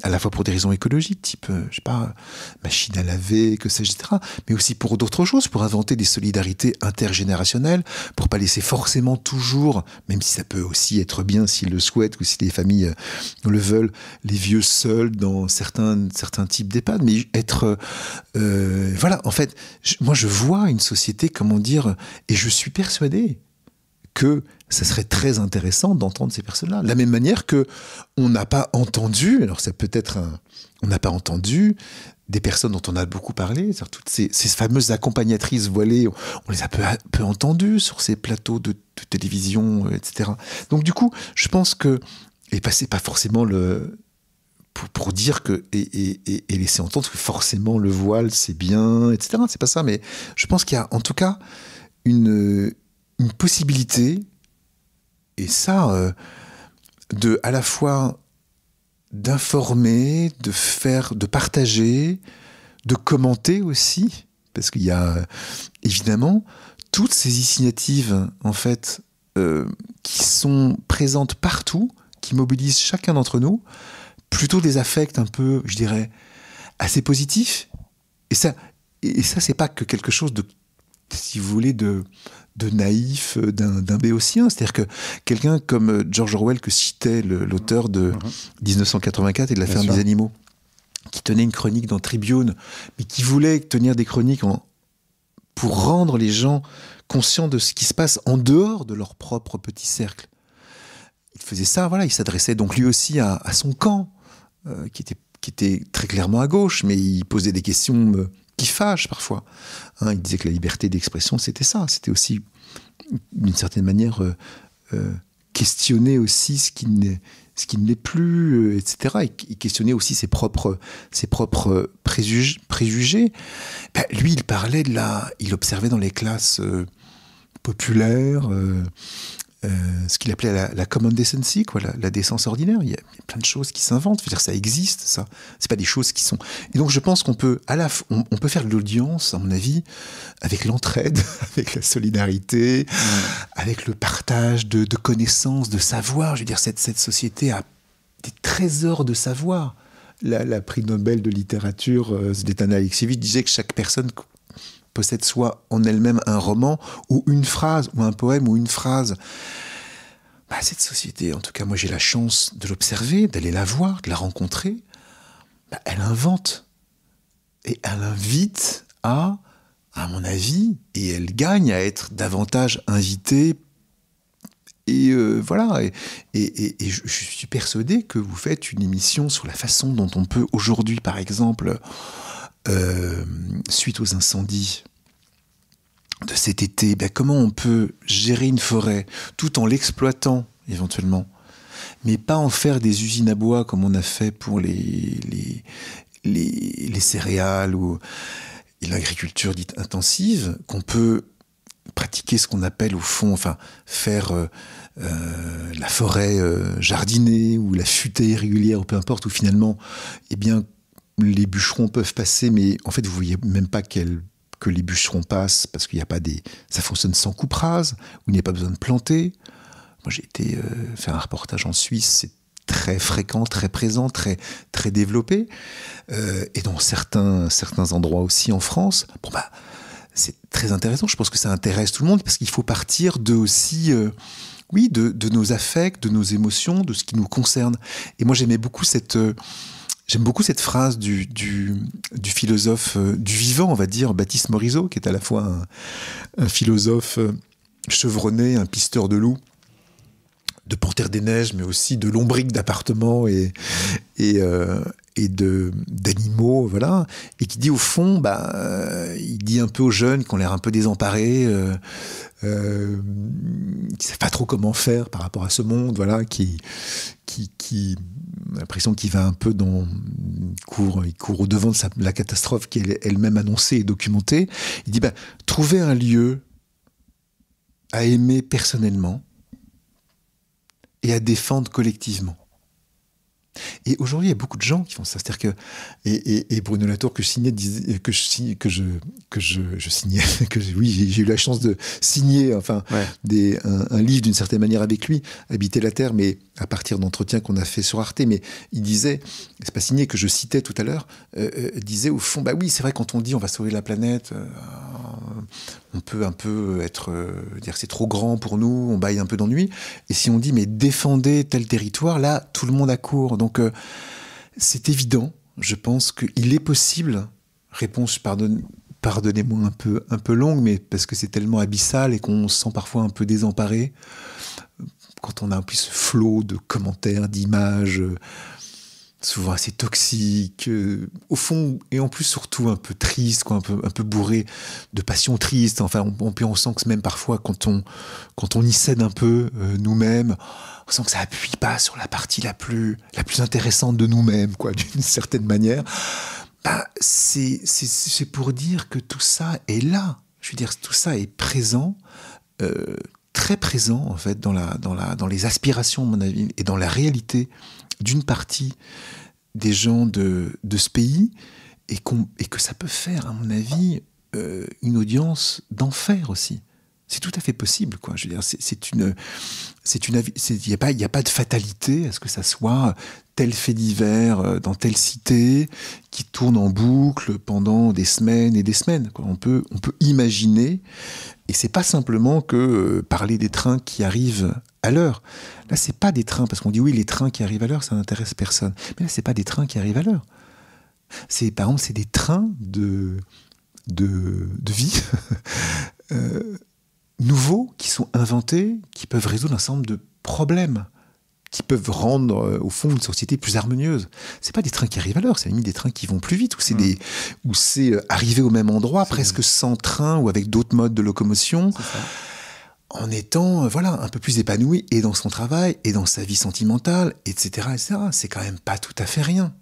à la fois pour des raisons écologiques, type, je sais pas, machine à laver, que sais-je, etc., mais aussi pour d'autres choses, pour inventer des solidarités intergénérationnelles, pour pas laisser forcément toujours, même si ça peut aussi être bien s'ils le souhaitent ou si les familles le veulent, les vieux seuls dans certains types d'EHPAD, mais être voilà, en fait, moi je vois une société, comment dire, et je suis persuadé que ça serait très intéressant d'entendre ces personnes-là. De la même manière que on n'a pas entendu, alors ça peut être on n'a pas entendu des personnes dont on a beaucoup parlé, toutes ces fameuses accompagnatrices voilées, on les a peu entendues sur ces plateaux de télévision, etc. Donc du coup, je pense que, et c'est pas forcément pour dire que, et laisser entendre que forcément le voile c'est bien, etc. C'est pas ça, mais je pense qu'il y a en tout cas une possibilité, et ça, à la fois d'informer, de partager, de commenter aussi, parce qu'il y a évidemment toutes ces initiatives en fait qui sont présentes partout, qui mobilisent chacun d'entre nous, plutôt des affects un peu, je dirais, assez positifs. Et ça c'est pas que quelque chose de, si vous voulez, de naïf, d'un béotien. C'est-à-dire que quelqu'un comme George Orwell, que citait l'auteur de 1984 et de la ferme des animaux, qui tenait une chronique dans Tribune, mais qui voulait tenir des chroniques pour rendre les gens conscients de ce qui se passe en dehors de leur propre petit cercle. Il faisait ça, voilà, il s'adressait donc lui aussi à son camp, qui était très clairement à gauche, mais il posait des questions qui fâchent parfois. Il disait que la liberté d'expression, c'était ça. C'était aussi, d'une certaine manière, questionner aussi ce qui ne l'est plus, etc. Et questionner aussi ses propres préjugés. Lui, il observait dans les classes populaires, ce qu'il appelait la common decency, quoi, la décence ordinaire. Il y a plein de choses qui s'inventent. Je veux dire, ça existe, ça. C'est pas des choses qui sont. Et donc, je pense qu'on peut, on peut faire de l'audience, à mon avis, avec l'entraide, avec la solidarité, avec le partage de connaissances, de savoir. Je veux dire, cette société a des trésors de savoir. La prix Nobel de littérature, Svetlana Alexievitch, disait que chaque personne possède soit en elle-même un roman ou une phrase, ou un poème ou une phrase. Bah, cette société, en tout cas, moi j'ai la chance de l'observer, d'aller la voir, de la rencontrer. Bah, elle invente et elle invite à mon avis, et elle gagne à être davantage invitée. Et voilà, et je suis persuadé que vous faites une émission sur la façon dont on peut aujourd'hui, par exemple, suite aux incendies de cet été, ben comment on peut gérer une forêt tout en l'exploitant éventuellement, mais pas en faire des usines à bois comme on a fait pour les céréales ou l'agriculture dite intensive, qu'on peut pratiquer ce qu'on appelle au fond, enfin faire la forêt jardinée ou la futaie régulière, ou peu importe, où finalement, eh bien, les bûcherons peuvent passer, mais en fait, vous voyez même pas que les bûcherons passent parce qu'il n'y a pas ça fonctionne sans coupe rase, où il n'y a pas besoin de planter. Moi, j'ai été faire un reportage en Suisse, c'est très fréquent, très présent, très, très développé, et dans certains endroits aussi en France. Bon, bah, c'est très intéressant. Je pense que ça intéresse tout le monde parce qu'il faut partir de aussi, oui, de nos affects, de nos émotions, de ce qui nous concerne. Et moi, j'aime beaucoup cette phrase du philosophe du vivant, on va dire, Baptiste Morisot, qui est à la fois un philosophe chevronné, un pisteur de loups, de Panthère des Neiges, mais aussi de lombriques d'appartements et d'animaux, voilà, et qui dit au fond, il dit un peu aux jeunes qui ont l'air un peu désemparés, qui ne savent pas trop comment faire par rapport à ce monde, voilà, qui a l'impression qu'il va un peu il court au devant de la catastrophe qui est elle-même annoncée et documentée. Il dit, trouvez un lieu à aimer personnellement et à défendre collectivement. Et aujourd'hui, il y a beaucoup de gens qui font ça. C'est-à-dire que et Bruno Latour que j'ai eu la chance de signer, enfin, un livre d'une certaine manière avec lui, Habiter la Terre, mais à partir d'entretiens qu'on a fait sur Arte. Mais il disait, c'est pas signé, que je citais tout à l'heure, disait au fond, oui, c'est vrai, quand on dit on va sauver la planète, on peut un peu dire c'est trop grand pour nous, on baille un peu d'ennui. Et si on dit mais défendez tel territoire, là tout le monde accourt. Donc c'est évident, je pense qu'il est possible. Réponse, pardonnez-moi un peu longue, mais parce que c'est tellement abyssal et qu'on se sent parfois un peu désemparé quand on a un peu ce flot de commentaires, d'images, souvent assez toxiques, au fond, et en plus surtout un peu triste, quoi, un peu bourré de passion triste. Enfin, on sent que même parfois, quand on y cède un peu nous-mêmes, on sent que ça appuie pas sur la partie la plus intéressante de nous-mêmes, quoi, d'une certaine manière. C'est pour dire que tout ça est là. Je veux dire, tout ça est présent, très présent en fait dans les aspirations, à mon avis, et dans la réalité d'une partie des gens de ce pays, et que ça peut faire, à mon avis, une audience d'enfer aussi. C'est tout à fait possible, quoi. Je veux dire, il n'y a pas de fatalité à ce que ça soit tel fait divers dans telle cité qui tourne en boucle pendant des semaines et des semaines, quoi. On peut imaginer, et c'est pas simplement que parler des trains qui arrivent à l'heure. Là, c'est pas des trains, parce qu'on dit oui, les trains qui arrivent à l'heure, ça n'intéresse personne. Mais là, c'est pas des trains qui arrivent à l'heure. Par exemple, c'est des trains de vie nouveaux qui sont inventés, qui peuvent résoudre un certain nombre de problèmes, qui peuvent rendre, au fond, une société plus harmonieuse. C'est pas des trains qui arrivent à l'heure, c'est à la limite des trains qui vont plus vite, où c'est arriver au même endroit, presque sans train ou avec d'autres modes de locomotion, en étant un peu plus épanoui, et dans son travail, et dans sa vie sentimentale, etc., etc. C'est quand même pas tout à fait rien.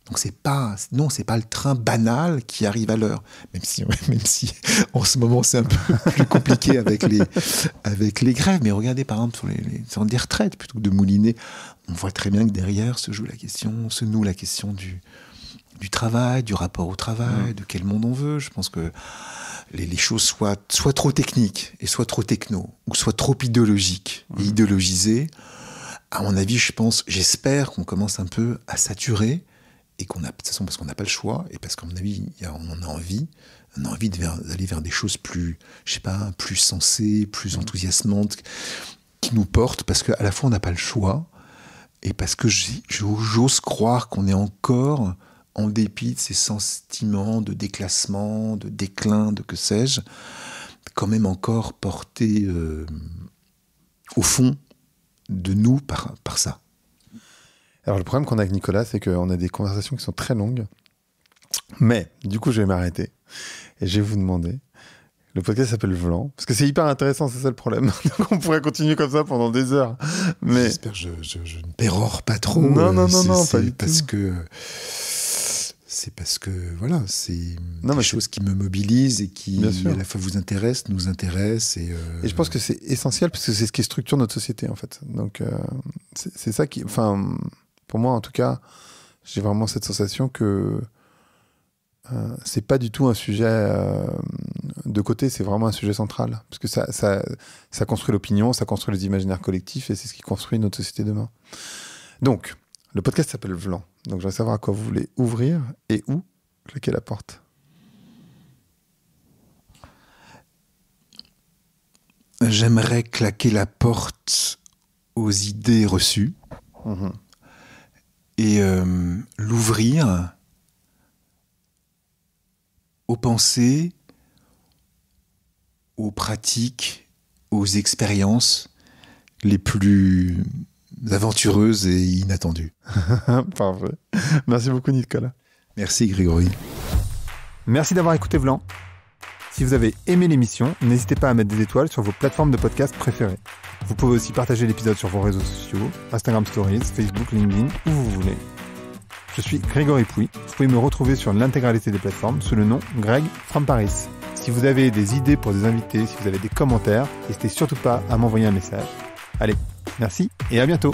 Donc c'est pas le train banal qui arrive à l'heure. Même si en ce moment c'est un peu plus compliqué avec les grèves. Mais regardez par exemple sur les centres des retraites, plutôt que de mouliner, on voit très bien que derrière se noue la question du travail, du rapport au travail, de quel monde on veut. Je pense que les choses soient trop techniques et soit trop techno, ou soit trop idéologiques et idéologisées. À mon avis, j'espère qu'on commence un peu à saturer et de toute façon, parce qu'on n'a pas le choix et parce qu'à mon avis, on en a envie. On a envie d'aller vers des choses plus, plus sensées, plus enthousiasmantes, qui nous portent, parce qu'à la fois, on n'a pas le choix et parce que j'ose croire qu'on est encore, en dépit de ces sentiments de déclassement, de déclin, de que sais-je, quand même encore porté au fond de nous par ça. Alors le problème qu'on a avec Nicolas, c'est qu'on a des conversations qui sont très longues. Mais du coup, je vais m'arrêter et je vais vous demander. Le podcast s'appelle Vlan, parce que c'est hyper intéressant, c'est ça le problème. Donc on pourrait continuer comme ça pendant des heures. Mais j'espère que je ne pérore pas trop. Non, pas du parce tout. Que c'est parce que voilà, c'est des choses qui me mobilisent et qui à la fois vous intéressent, nous intéressent. Et je pense que c'est essentiel parce que c'est ce qui structure notre société en fait. Donc c'est ça qui, enfin, pour moi en tout cas, j'ai vraiment cette sensation que c'est pas du tout un sujet de côté, c'est vraiment un sujet central parce que ça construit l'opinion, ça construit les imaginaires collectifs et c'est ce qui construit notre société demain. Donc le podcast s'appelle Vlan. Donc, je voudrais savoir à quoi vous voulez ouvrir et où claquer la porte. J'aimerais claquer la porte aux idées reçues et l'ouvrir aux pensées, aux pratiques, aux expériences les plus aventureuse et inattendue. Parfait. Merci beaucoup, Nicolas. Merci, Grégory. Merci d'avoir écouté Vlan. Si vous avez aimé l'émission, n'hésitez pas à mettre des étoiles sur vos plateformes de podcast préférées. Vous pouvez aussi partager l'épisode sur vos réseaux sociaux, Instagram Stories, Facebook, LinkedIn, où vous voulez. Je suis Grégory Pouy. Vous pouvez me retrouver sur l'intégralité des plateformes sous le nom Greg from Paris. Si vous avez des idées pour des invités, si vous avez des commentaires, n'hésitez surtout pas à m'envoyer un message. Allez, merci et à bientôt.